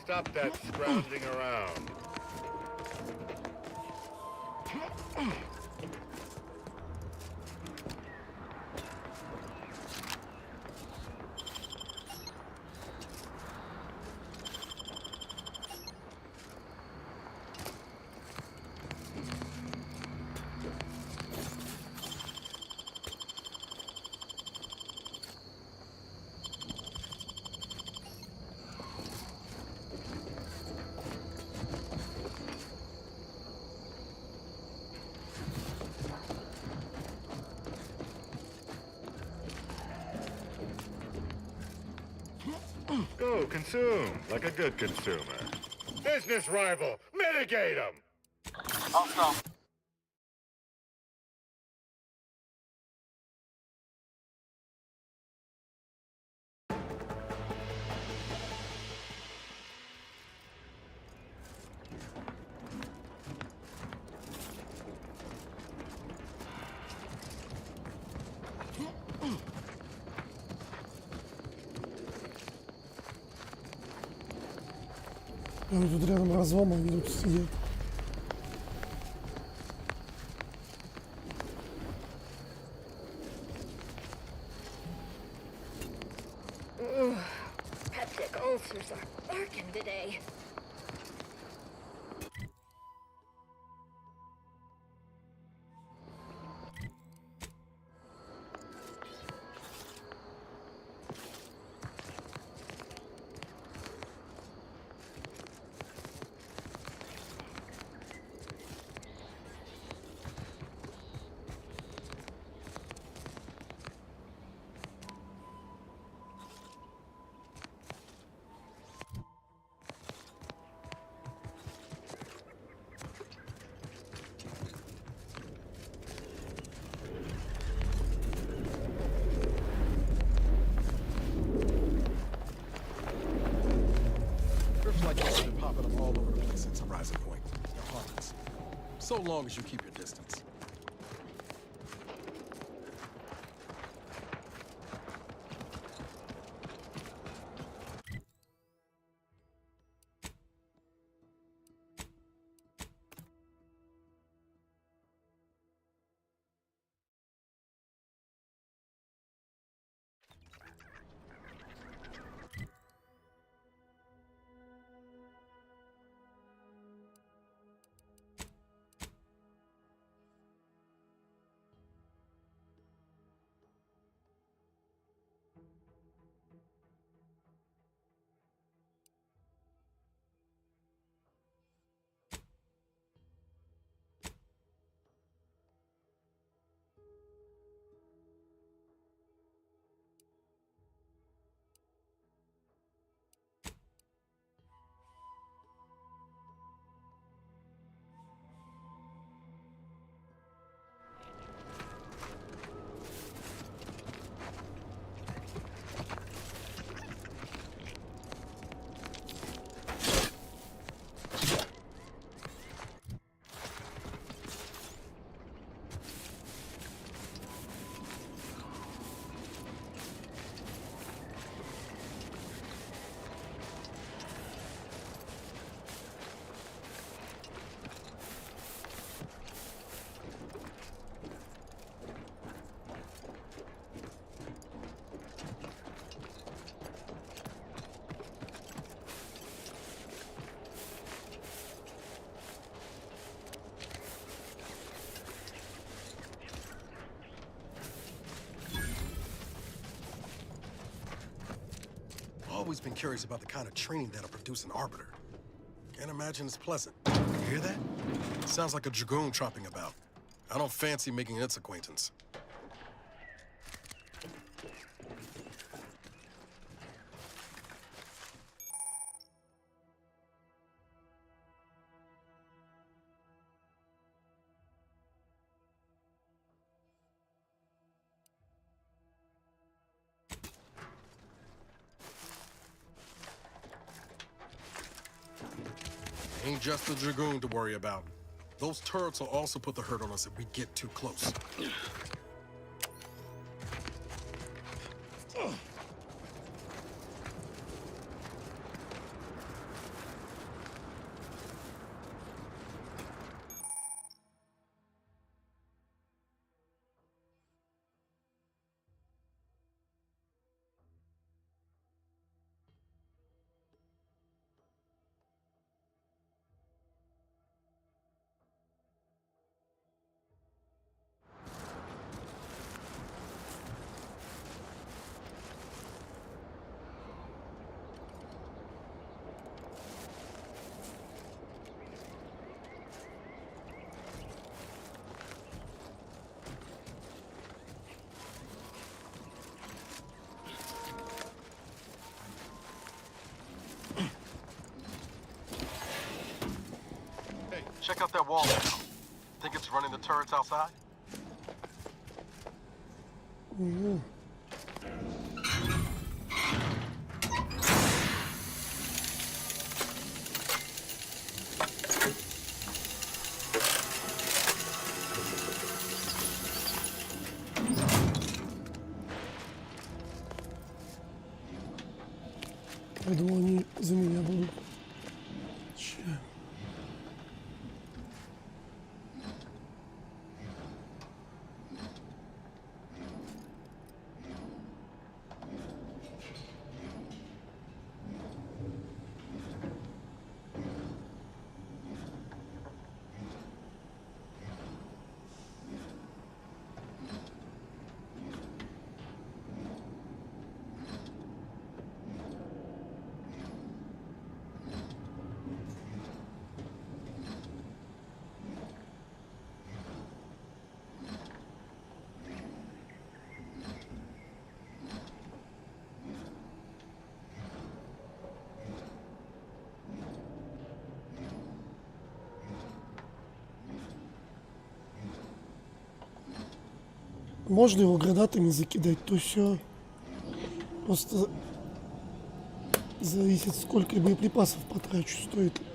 Stop that scrounging around. Go, consume, like a good consumer. Business rival, mitigate him! Ой, тут рядом разлом, они тут сидят. Peptic ulcers are working today. like you'll see them popping up all over the place since Horizon Point. They're harmless. So long as you keep your distance. Always been curious about the kind of training that'll produce an arbiter. Can't imagine it's pleasant. You hear that? Sounds like a dragoon tromping about. I don't fancy making its acquaintance. Ain't just the dragoon to worry about. Those turrets will also put the hurt on us if we get too close. Check out that wall now. Think it's running the turrets outside? Я думал, они за меня будут. Че? Можно его гранатами закидать, то все. Просто Зависит, сколько боеприпасов потрачу, стоит ли.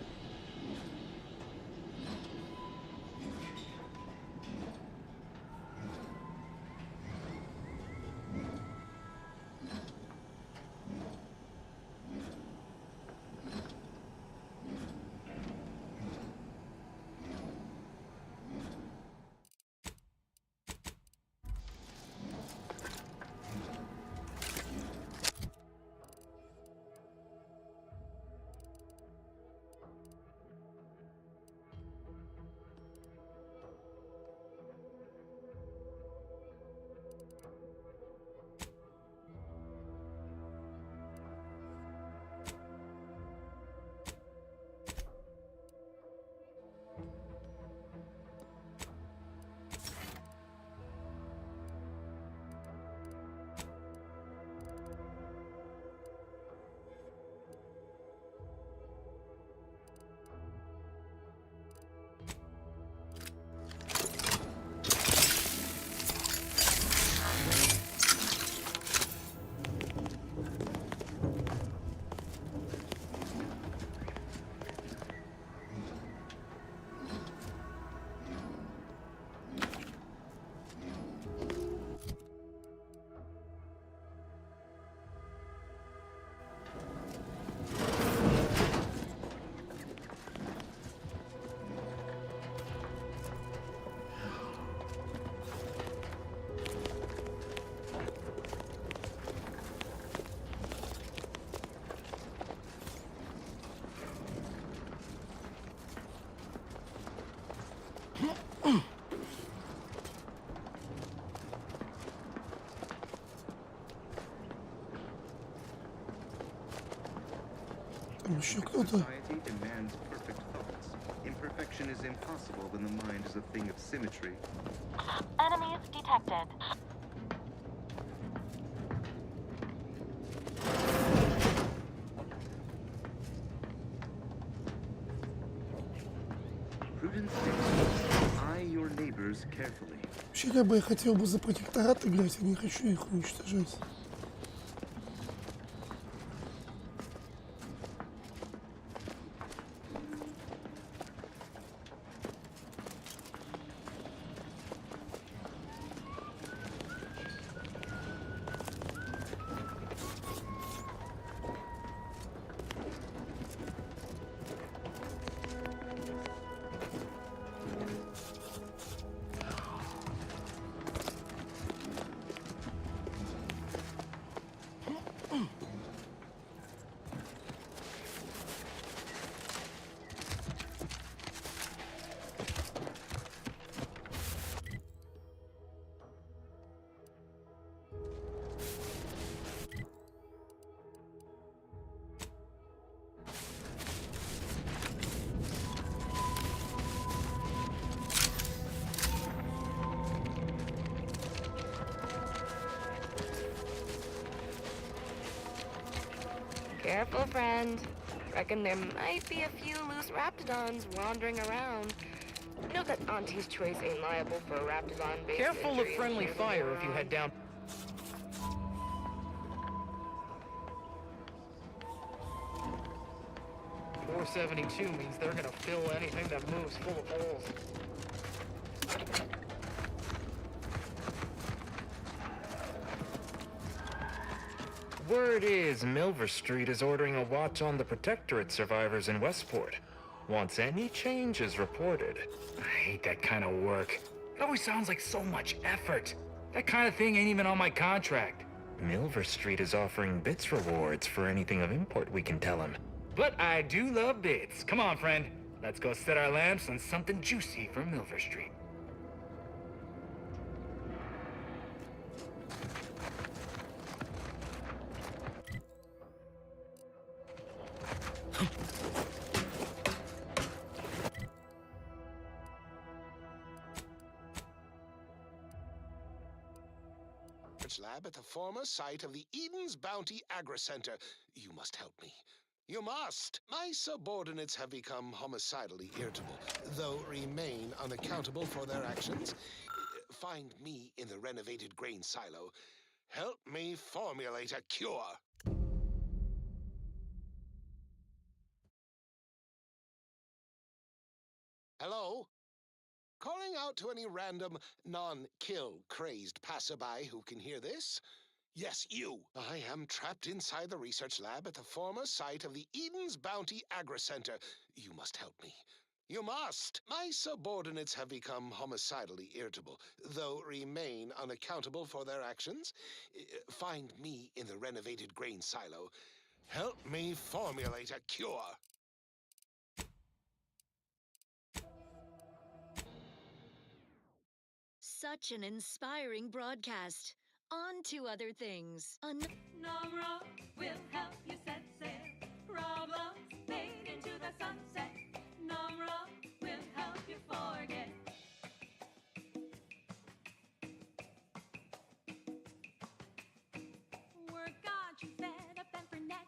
Там еще кто-то. Society demands perfect thoughts. Imperfection is impossible when the mind is a thing of symmetry. Enemies detected. Prudence dictates eye your neighbors carefully. Вообще, как бы я хотел бы за протекторат играть, я не хочу их уничтожать. Careful, friend. Reckon there might be a few loose raptidons wandering around. Note that Auntie's choice ain't liable for a raptidon-based Careful of injury friendly if fire if you head down. .472 means they're gonna fill anything that moves full of holes. Word is Milver Street is ordering a watch on the Protectorate survivors in Westport. Once any change is reported. I hate that kind of work. It always sounds like so much effort. That kind of thing ain't even on my contract. Milver Street is offering bits rewards for anything of import we can tell him. But I do love bits. Come on, friend. Let's go set our lamps on something juicy from Milver Street. Lab at the former site of the Eden's Bounty Agri-Center. You must help me. You must! My subordinates have become homicidally irritable, though remain unaccountable for their actions. Find me in the renovated grain silo. Help me formulate a cure. Hello? Calling out to any random, non-kill crazed passerby who can hear this? Yes, you! I am trapped inside the research lab at the former site of the Eden's Bounty Agri-Center. You must help me. You must! My subordinates have become homicidally irritable, though remain unaccountable for their actions. Find me in the renovated grain silo. Help me formulate a cure. Such an inspiring broadcast. On to other things. Namra will help you set sail. Problems fade into the sunset. Namra will help you forget. Work got you fed up and frenetic.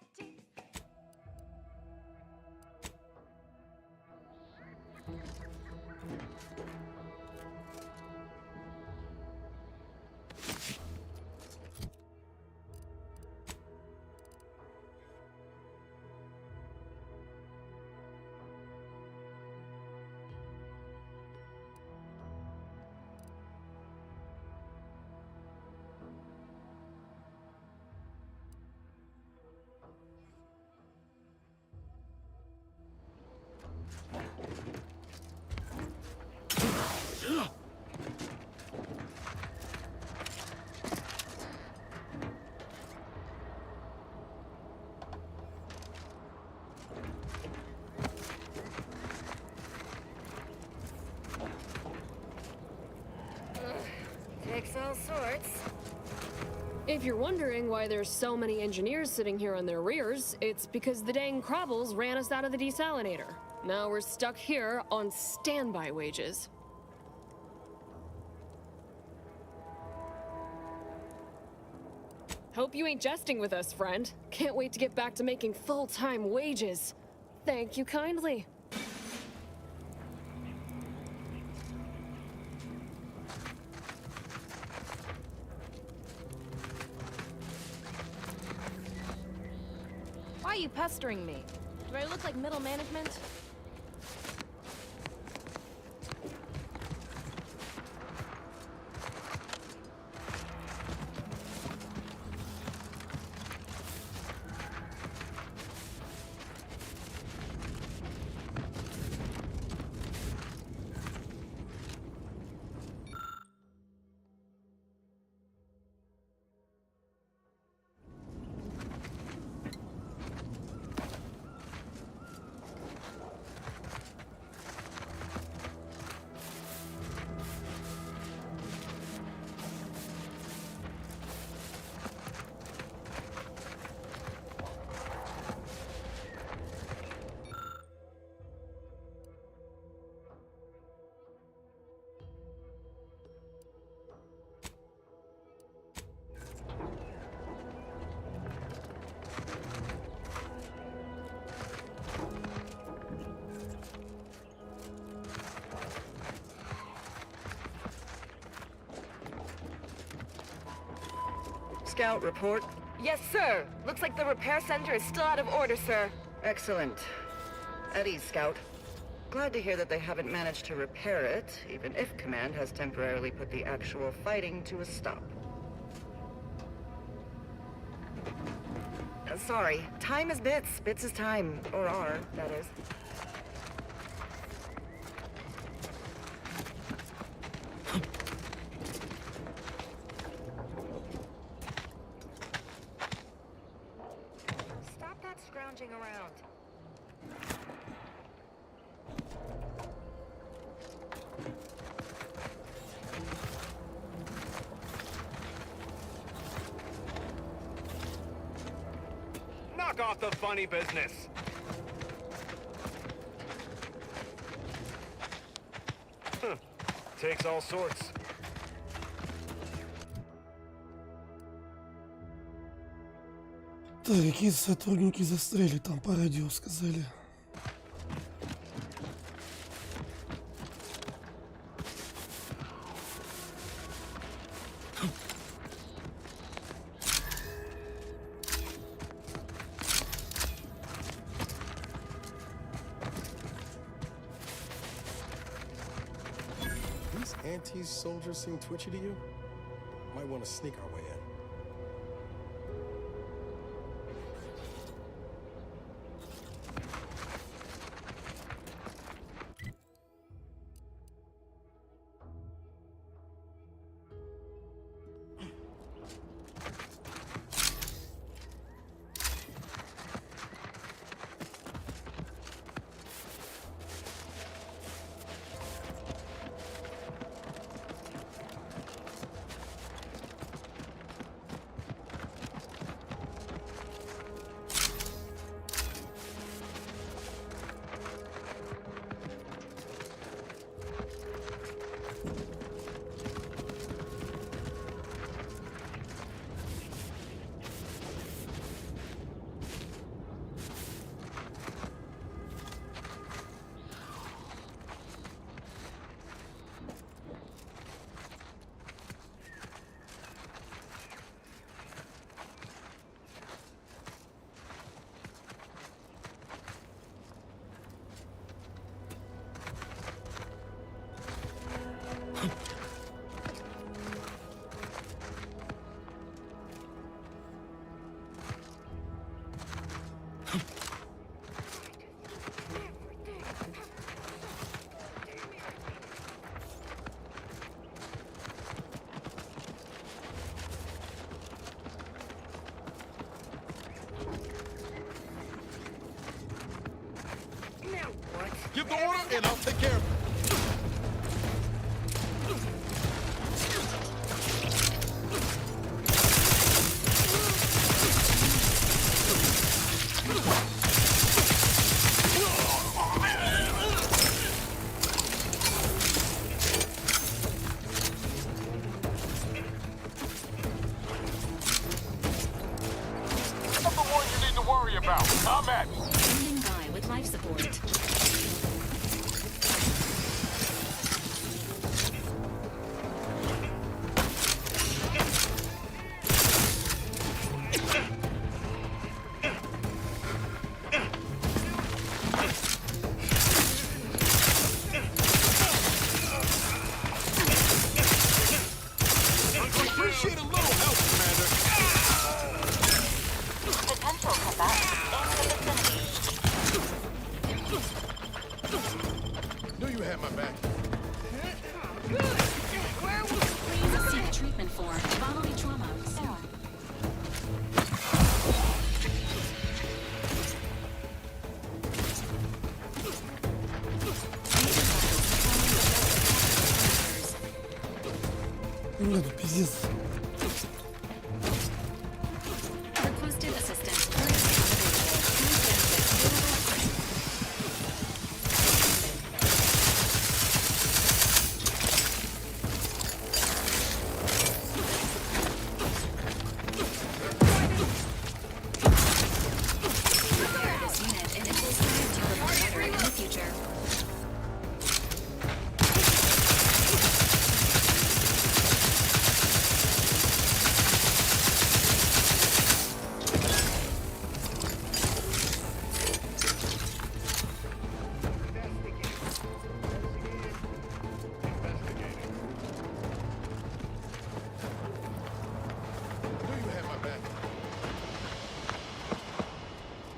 Takes all sorts. If you're wondering why there's so many engineers sitting here on their rears, it's because the dang Crobbles ran us out of the desalinator. Now we're stuck here on standby wages. Hope you ain't jesting with us, friend. Can't wait to get back to making full-time wages. Thank you kindly. Why are you pestering me? Do I look like middle management? Scout report. Yes, sir. Looks like the repair center is still out of order, sir. Excellent. At ease, Scout. Glad to hear that they haven't managed to repair it, even if Command has temporarily put the actual fighting to a stop. Sorry. Time is bits. Bits is time. Or are, that is. Stop that scrounging around. Knock off the funny business. Huh. Takes all sorts. Так, какие сотрудники застряли там по радио, сказали. Auntie's soldiers seem twitchy to you? Might want to sneak our way in. Give the order and I'll take care of it. I'm the one you need to worry about. Come at me. Standing by with life support. Appreciate a little help, Commander. Potential combat in the vicinity. Knew you had my back. Please seek treatment for bodily trauma. Ну, пиздец. Requested assistance. This unit and it will strive to perform better in the future.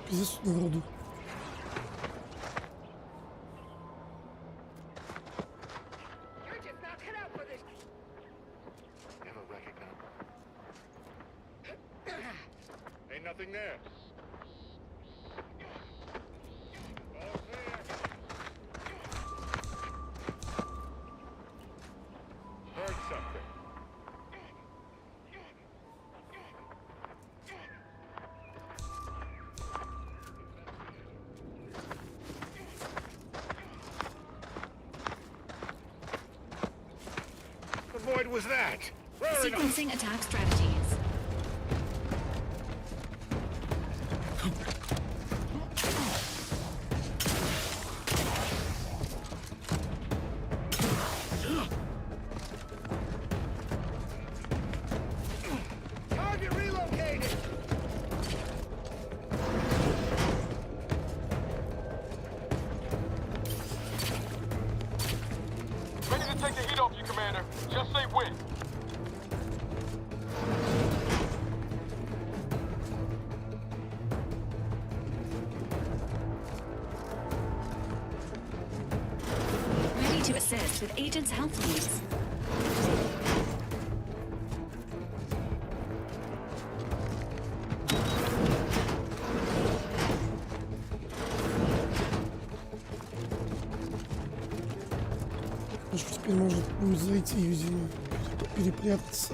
Пиздец тут народу. Ain't nothing there. Heard something. What void was that? Sequencing attack strategies. Target relocated. Ready to take the heat off you, Commander. Commander. Just say when. Ready to assist with agent's health needs. Теперь может будет зайти, видимо, перепрятаться.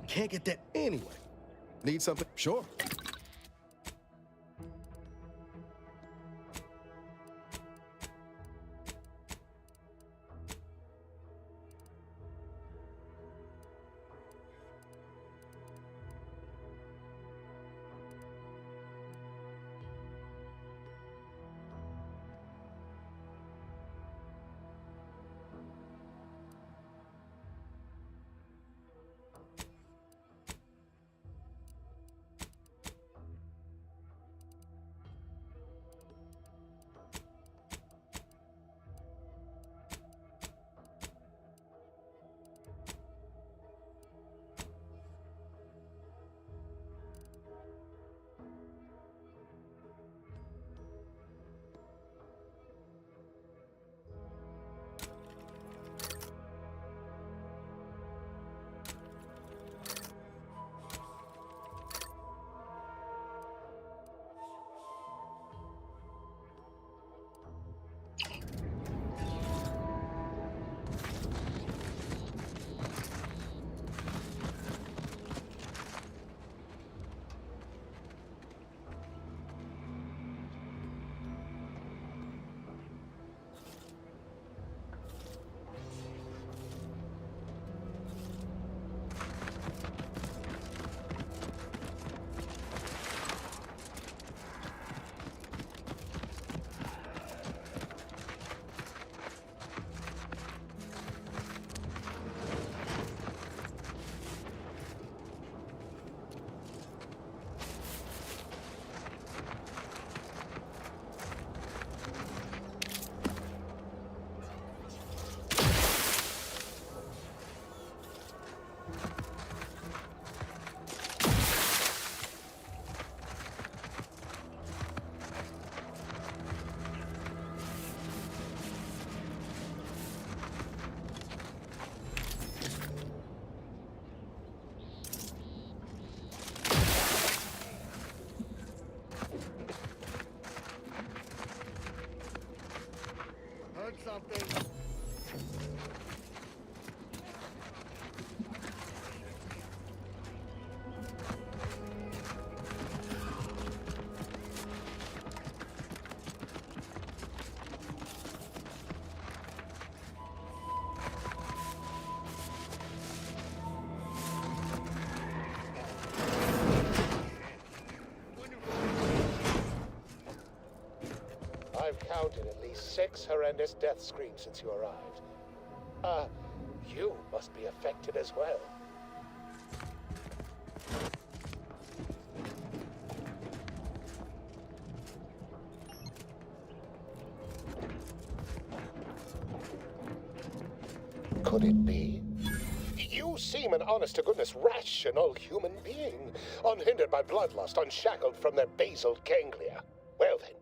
Can't get that anyway. Need something? Sure. Something. I've counted at least 6 horrendous death screams since you arrived. You must be affected as well. Could it be? You seem an honest-to-goodness rational human being, unhindered by bloodlust, unshackled from their basal ganglia. Well then,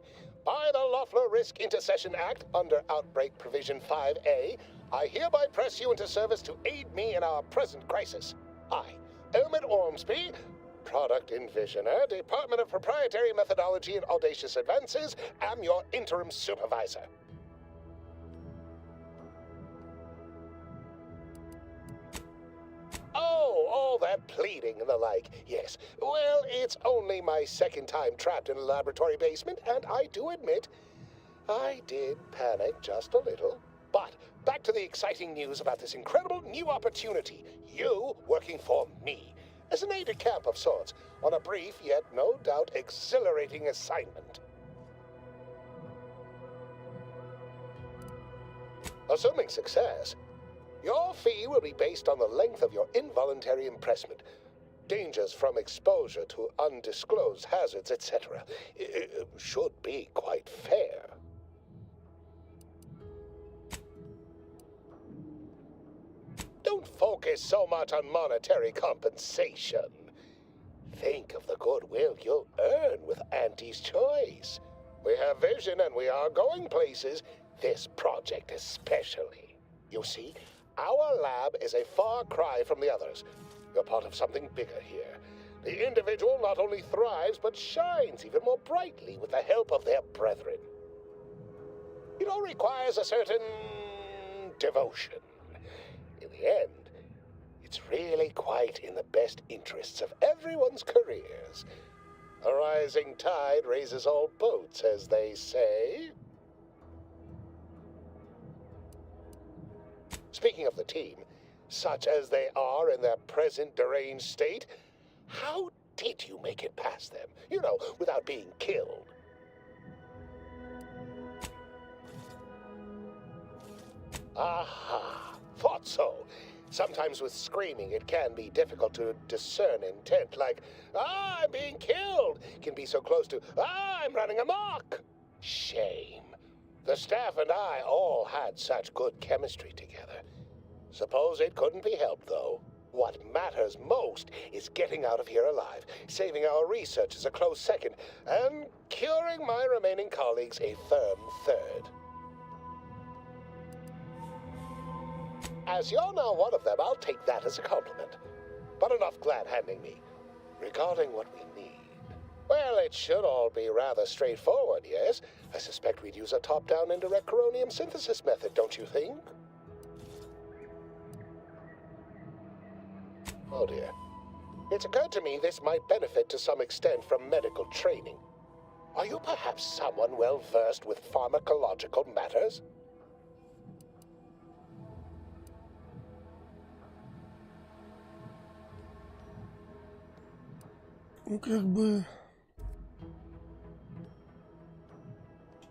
by the Loeffler Risk Intercession Act, under Outbreak Provision 5A, I hereby press you into service to aid me in our present crisis. I, Elman Ormsby, Product Envisioner, Department of Proprietary Methodology and Audacious Advances, am your interim supervisor. all that pleading and the like. Yes, well, it's only my second time trapped in a laboratory basement, and I do admit, I did panic just a little. But back to the exciting news about this incredible new opportunity. You working for me, as an aide-de-camp of sorts, on a brief yet no doubt exhilarating assignment. Assuming success, your fee will be based on the length of your involuntary impressment, dangers from exposure to undisclosed hazards, etc. It should be quite fair. Don't focus so much on monetary compensation. Think of the goodwill you'll earn with Auntie's choice. We have vision and we are going places, this project especially. You see, our lab is a far cry from the others. You're part of something bigger here. The individual not only thrives, but shines even more brightly with the help of their brethren. It all requires a certain devotion. In the end, it's really quite in the best interests of everyone's careers. A rising tide raises all boats, as they say. Speaking of the team, such as they are in their present deranged state, how did you make it past them? You know, without being killed. Aha, thought so. Sometimes with screaming, it can be difficult to discern intent, like, "Ah, I'm being killed," can be so close to, "Ah, I'm running amok." Shame. The staff and I all had such good chemistry together. Suppose it couldn't be helped, though. What matters most is getting out of here alive, saving our research as a close second, and curing my remaining colleagues a firm third. As you're now one of them, I'll take that as a compliment. But enough glad-handing me. Regarding what we need, well, it should all be rather straightforward, yes? I suspect we'd use a top-down indirect coronium synthesis method, don't you think? Oh dear. It's occurred to me this might benefit to some extent from medical training. Are you perhaps someone well-versed with pharmacological matters? Ну, как бы...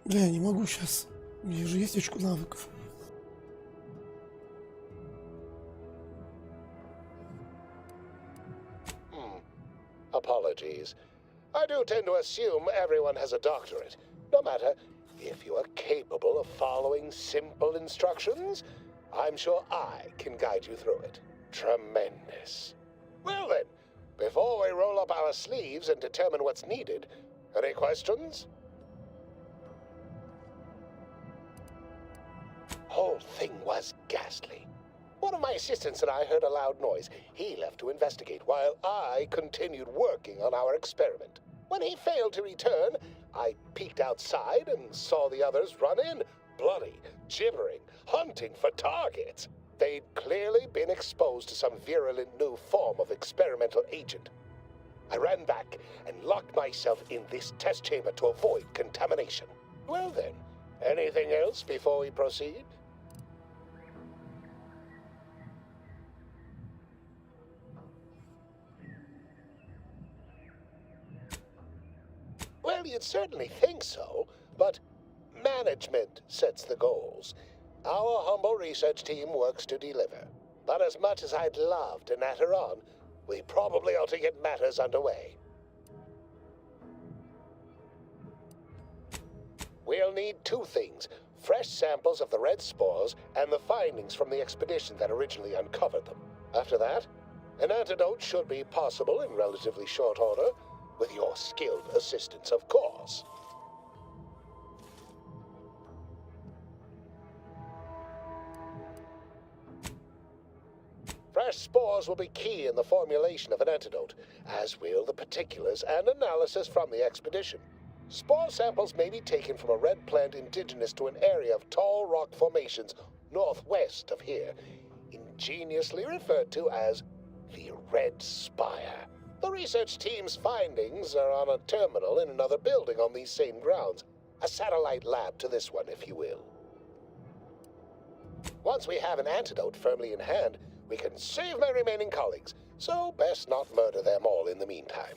Бля, я не могу сейчас. У меня же есть очко навыков. Apologies. I do tend to assume everyone has a doctorate. No matter, if you are capable of following simple instructions, I'm sure I can guide you through it. Tremendous. Well then, before we roll up our sleeves and determine what's needed, any questions? Whole thing was ghastly. One of my assistants and I heard a loud noise. He left to investigate while I continued working on our experiment. When he failed to return, I peeked outside and saw the others run in, bloody, gibbering, hunting for targets. They'd clearly been exposed to some virulent new form of experimental agent. I ran back and locked myself in this test chamber to avoid contamination. Well then, anything else before we proceed? Well, you'd certainly think so, but management sets the goals. Our humble research team works to deliver. But as much as I'd love to natter on, we probably ought to get matters underway. We'll need two things: fresh samples of the red spores and the findings from the expedition that originally uncovered them. After that, an antidote should be possible in relatively short order, with your skilled assistance, of course. Fresh spores will be key in the formulation of an antidote, as will the particulars and analysis from the expedition. Spore samples may be taken from a red plant indigenous to an area of tall rock formations northwest of here, ingeniously referred to as the Red Spire. The research team's findings are on a terminal in another building on these same grounds. A satellite lab to this one, if you will. Once we have an antidote firmly in hand, we can save my remaining colleagues, so best not murder them all in the meantime.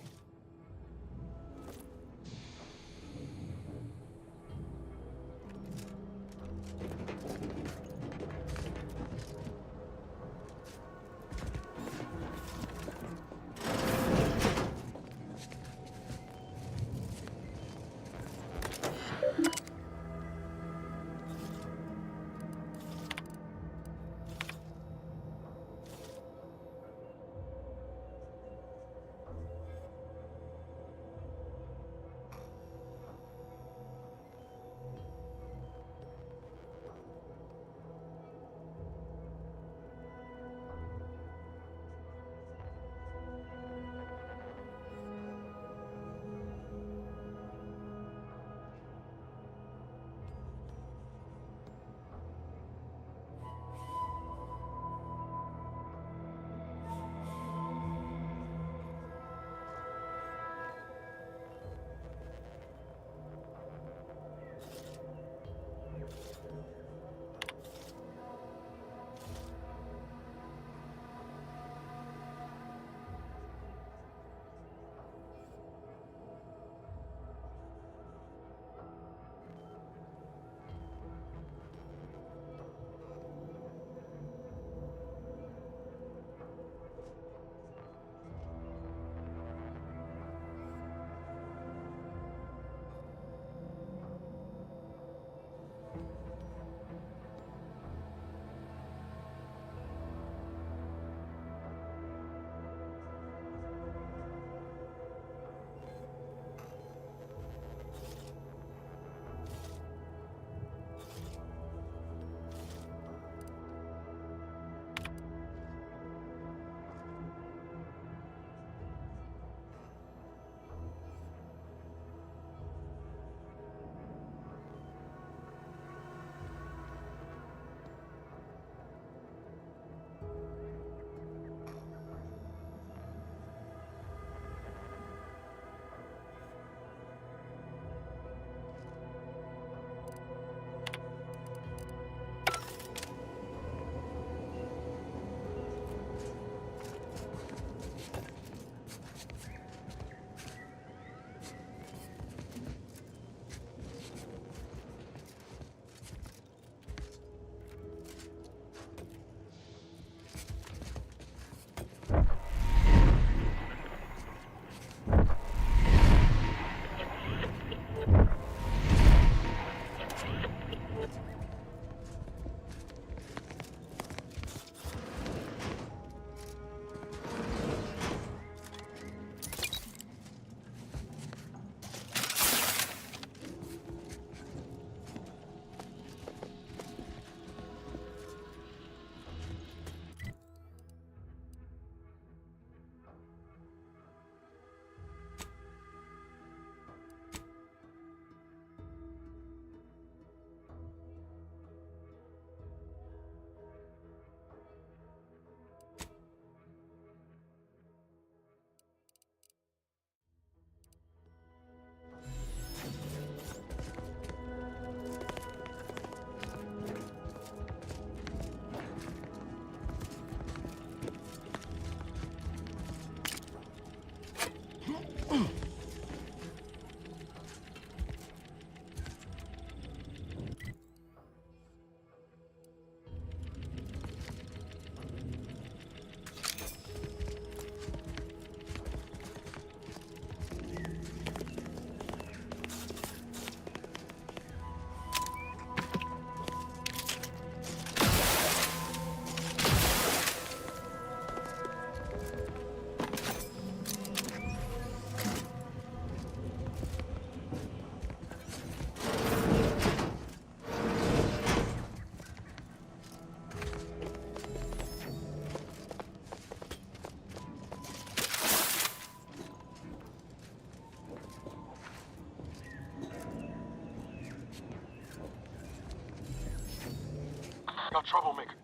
Got troublemaker.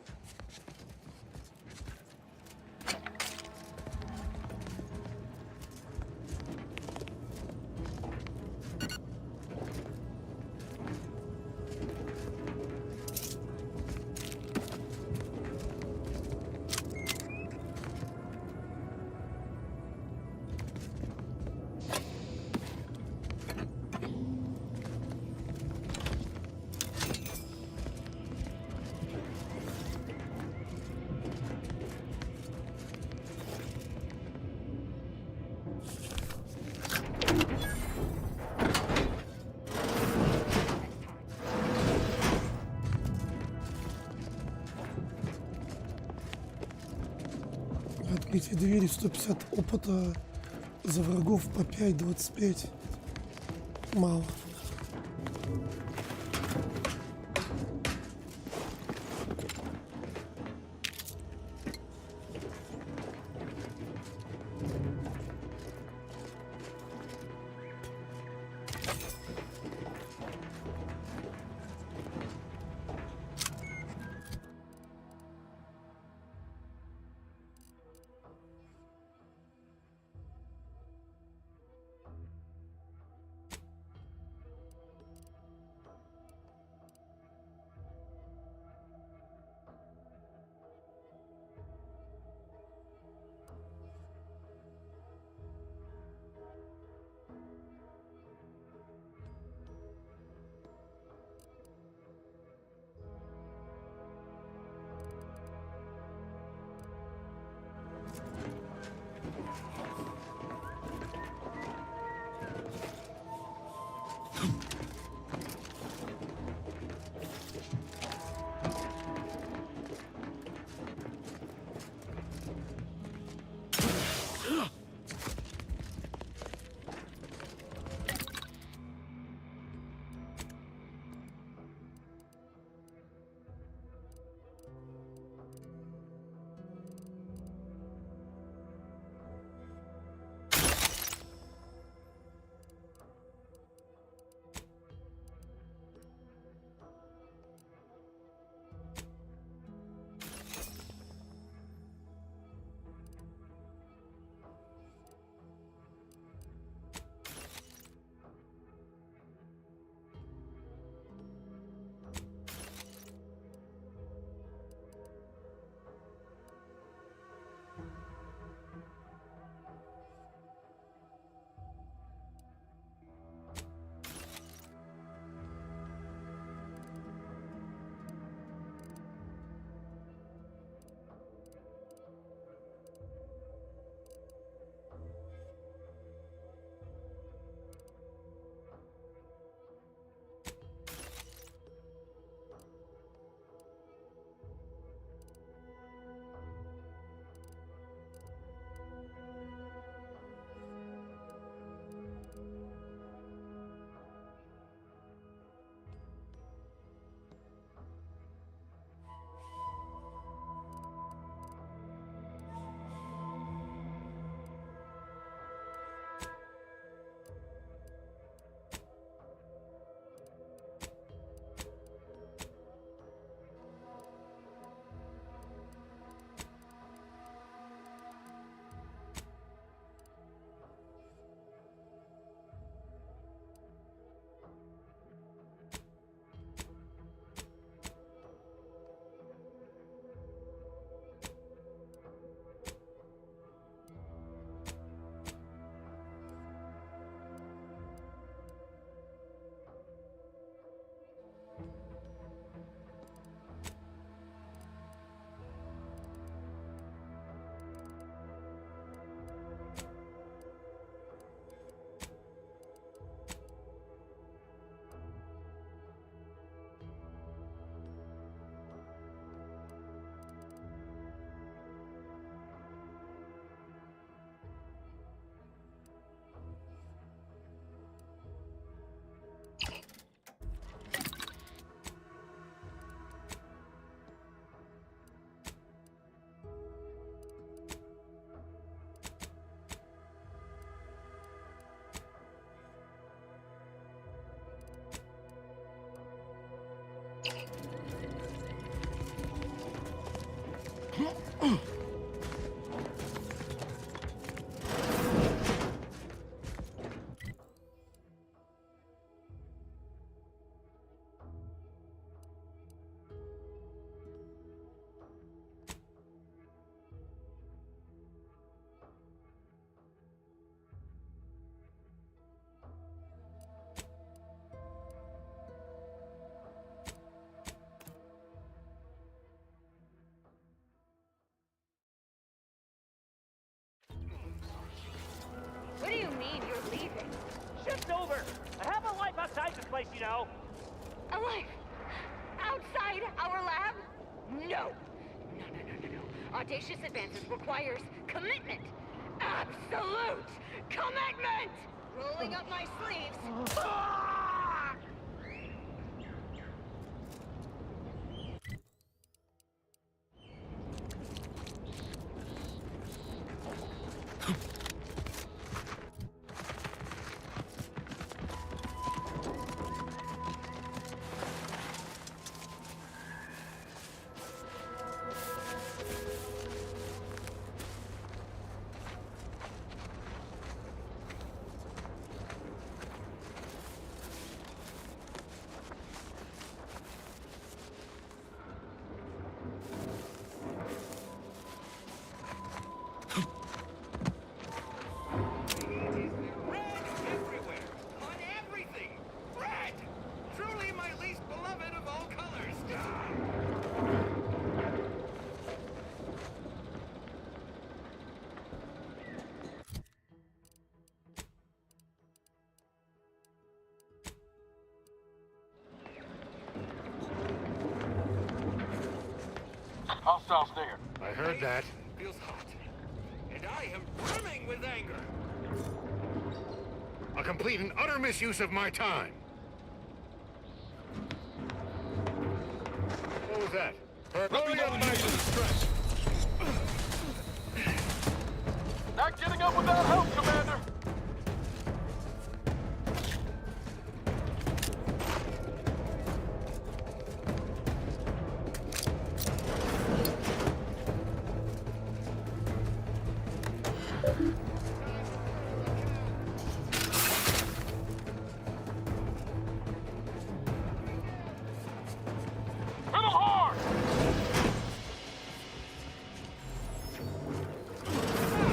Открытие двери, 150 опыта, за врагов по 5, 25. Мало. What do you mean you're leaving? Shift's over. I have a life outside this place, you know. A life? Outside our lab? No. No. Audacious advances requires commitment. Absolute commitment! Rolling up my sleeves. Hostiles near. I heard that. Feels hot. And I am brimming with anger. A complete and utter misuse of my time. What was that? Loading up my stretch. Not getting up without help, Commander.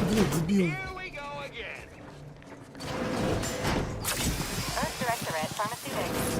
Блядь, дебил. Earth Directorate, Pharmaceutics.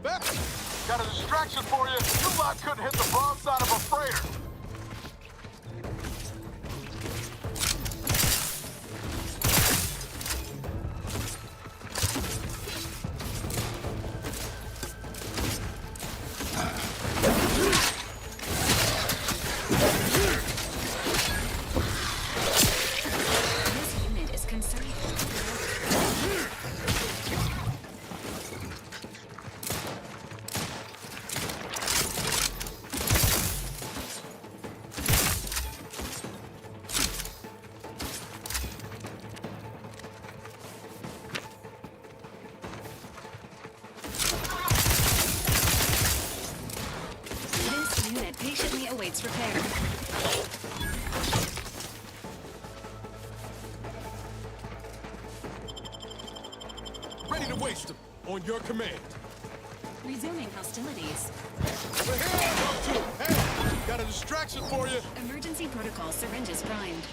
Got a distraction for you. You lot couldn't hit the broadside of a freighter. Patiently awaits repair. Ready to waste them. On your command. Resuming hostilities. Over here! Talk to him. Hey! Got a distraction for you. Emergency protocol syringes primed.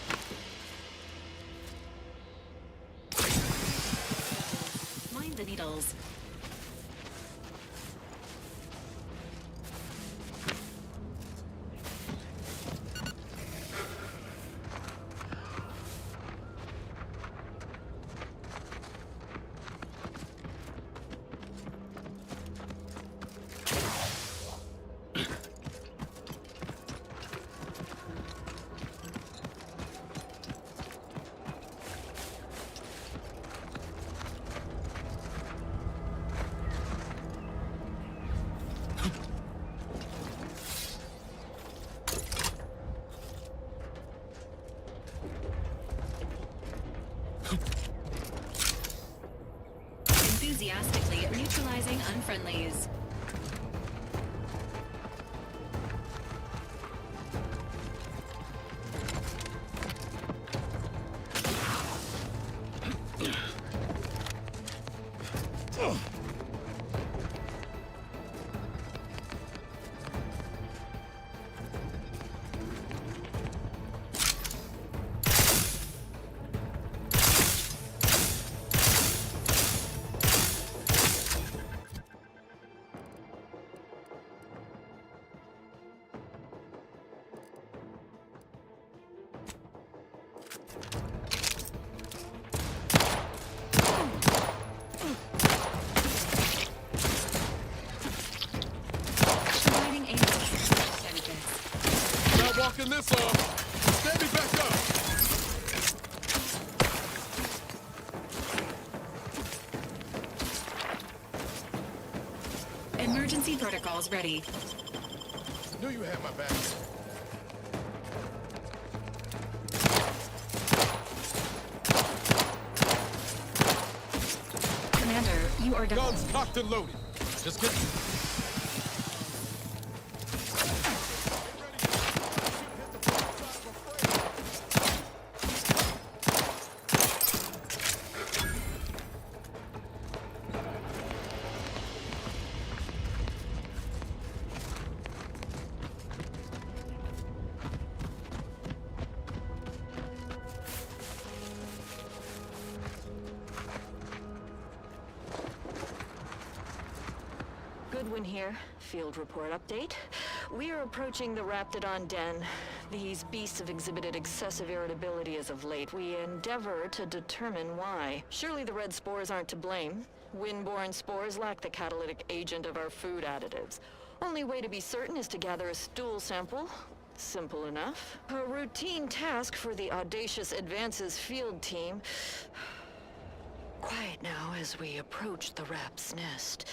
Mind the needles. Enthusiastically neutralizing unfriendlies. Walking this off. Stand me back up. Emergency protocols ready. Knew you had my back. Commander, you are done. Guns cocked and loaded. Just get. Goodwin here. Field report update. We are approaching the Raptidon den. These beasts have exhibited excessive irritability as of late. We endeavor to determine why. Surely the red spores aren't to blame. Wind-borne spores lack the catalytic agent of our food additives. Only way to be certain is to gather a stool sample. Simple enough. A routine task for the Audacious Advances field team. Quiet now as we approach the rap's nest.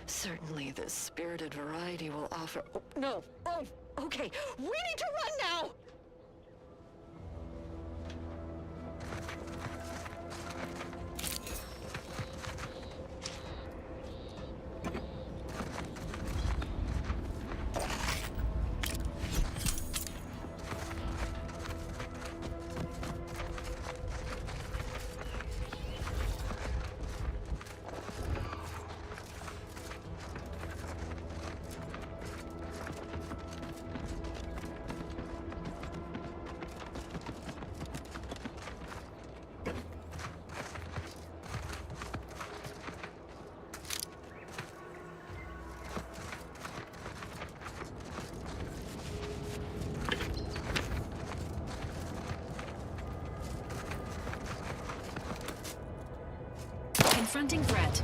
Certainly the spirited variety will offer... Oh, no! Oh, okay. We need to run now! Confronting threat.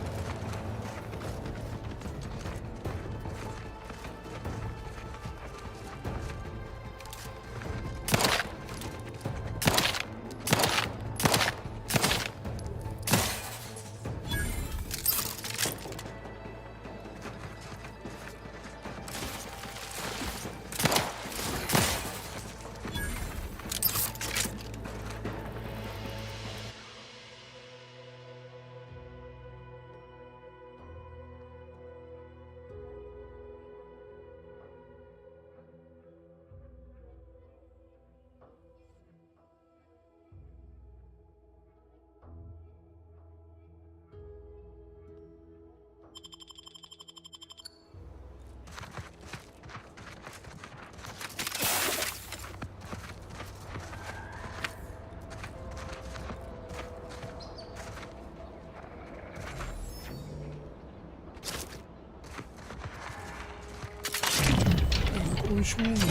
Очень много.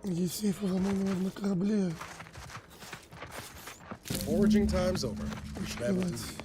Есть сейфы взломанного на корабле. Foraging time's over. We should have a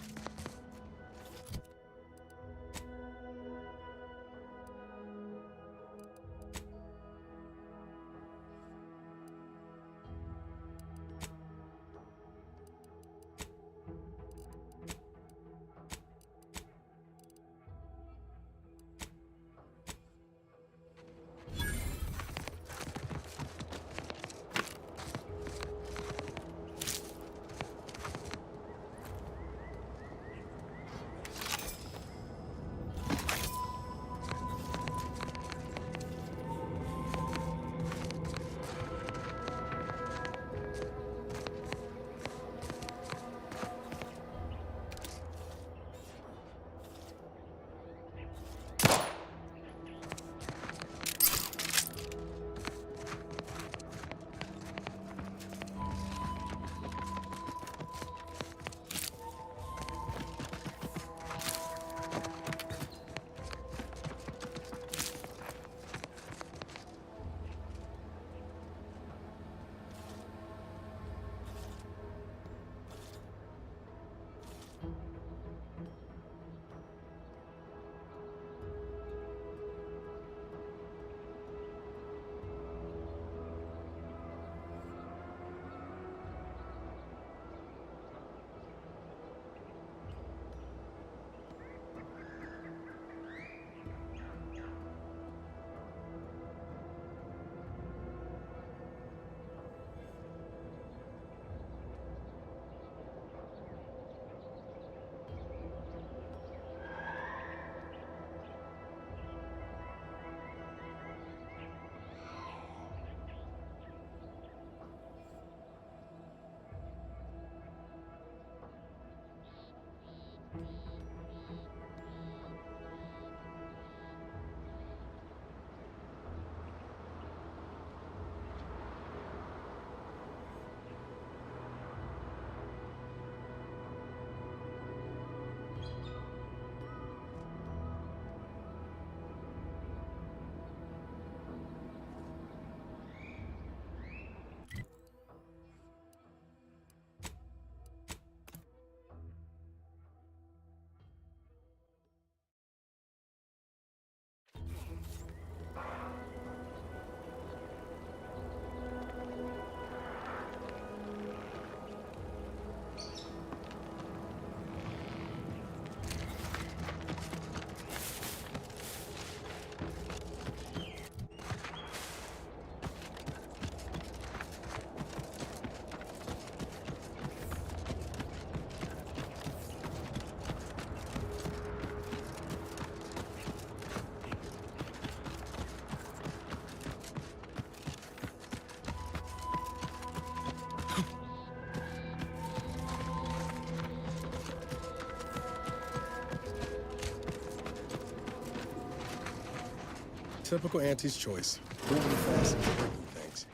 Typical Auntie's choice. Moving fast and breaking things.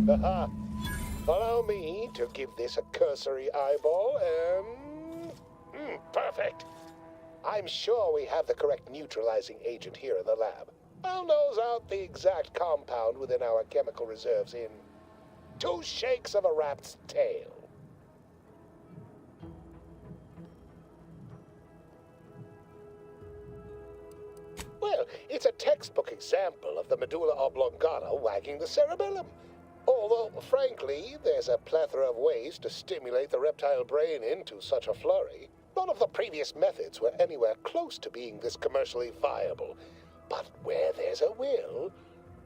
Aha! Allow me to give this a cursory eyeball, perfect. I'm sure we have the correct neutralizing agent here in the lab. I'll nose out the exact compound within our chemical reserves in 2 shakes of a rat's tail. Well, it's a textbook example of the medulla oblongata wagging the cerebellum. Although, frankly, there's a plethora of ways to stimulate the reptile brain into such a flurry. None of the previous methods were anywhere close to being this commercially viable. But where there's a will,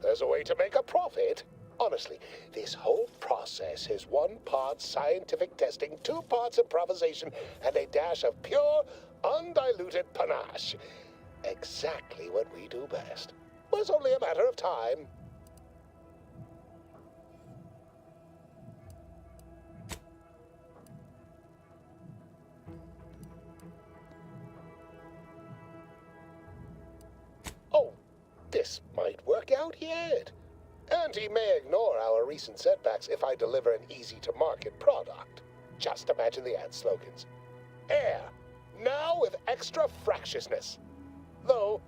there's a way to make a profit. Honestly, this whole process is 1 part scientific testing, 2 parts improvisation, and a dash of pure, undiluted panache. Exactly what we do best. It's only a matter of time. Oh, this might work out yet. Auntie may ignore our recent setbacks if I deliver an easy-to-market product. Just imagine the ad slogans. Air, now with extra fractiousness. Though,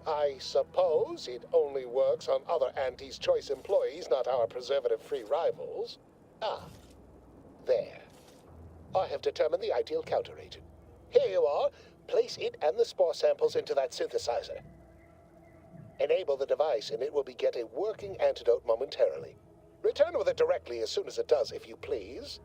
I suppose it only works on other Auntie's Choice employees, not our preservative-free rivals. Ah, there. I have determined the ideal counteragent. Here you are. Place it and the spore samples into that synthesizer. Enable the device and it will beget a working antidote momentarily. Return with it directly as soon as it does, if you please.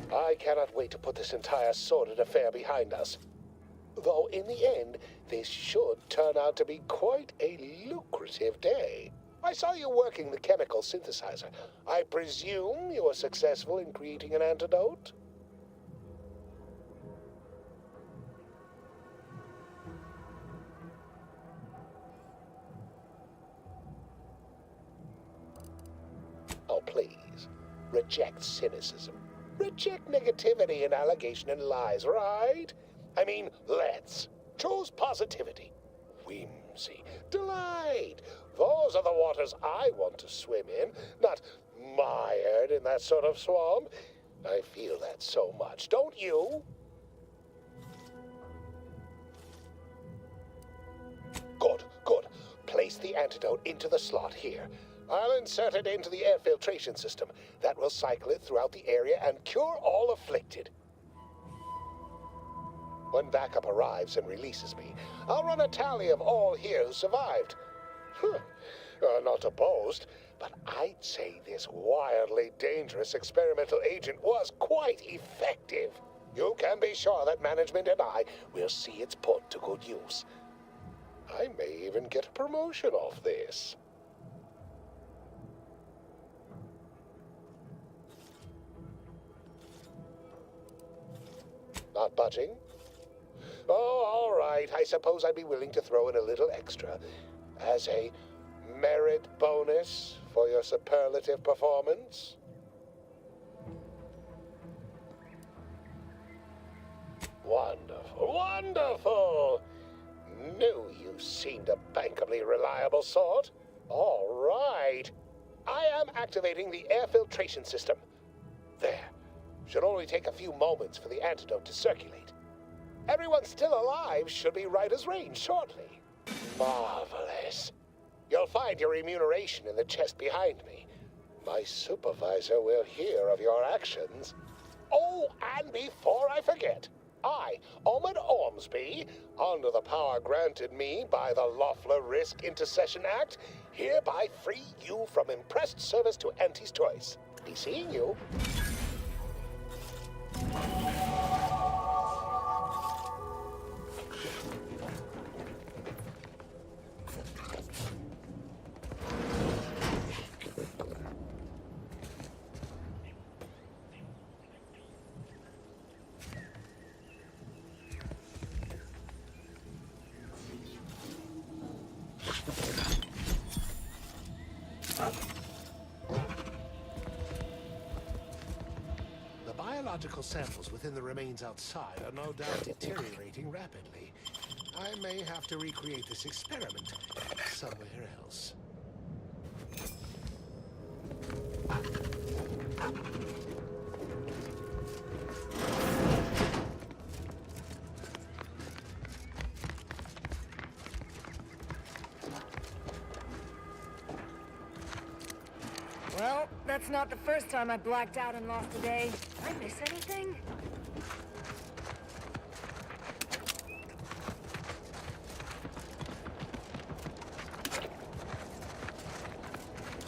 I cannot wait to put this entire sordid affair behind us. Though in the end, this should turn out to be quite a lucrative day. I saw you working the chemical synthesizer. I presume you were successful in creating an antidote? Oh, please. Reject cynicism. Reject negativity and allegation and lies, right? I mean, let's. Choose positivity, whimsy, delight. Those are the waters I want to swim in, not mired in that sort of swamp. I feel that so much, don't you? Good, good. Place the antidote into the slot here. I'll insert it into the air filtration system. That will cycle it throughout the area and cure all afflicted. When backup arrives and releases me, I'll run a tally of all here who survived. Not to boast, but I'd say this wildly dangerous experimental agent was quite effective. You can be sure that management and I will see it's put to good use. I may even get a promotion off this. Not budging? Oh, all right. I suppose I'd be willing to throw in a little extra as a merit bonus for your superlative performance. Wonderful, wonderful! Knew you seemed a bankably reliable sort. All right. I am activating the air filtration system. There. Should only take a few moments for the antidote to circulate. Everyone still alive should be right as rain shortly. Marvelous. You'll find your remuneration in the chest behind me. My supervisor will hear of your actions. Oh, and before I forget, I, Omid Ormsby, under the power granted me by the Loeffler Risk Intercession Act, hereby free you from impressed service to Auntie's choice. Be seeing you. Biological samples within the remains outside are no doubt deteriorating rapidly. I may have to recreate this experiment somewhere else. Well, that's not the first time I blacked out and lost a day. Did I miss anything?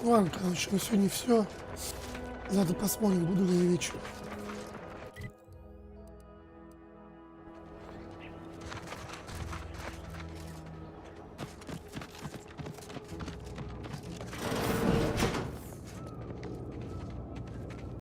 Ладно, короче, на сегодня все. Завтра посмотрим, буду ли я вечером.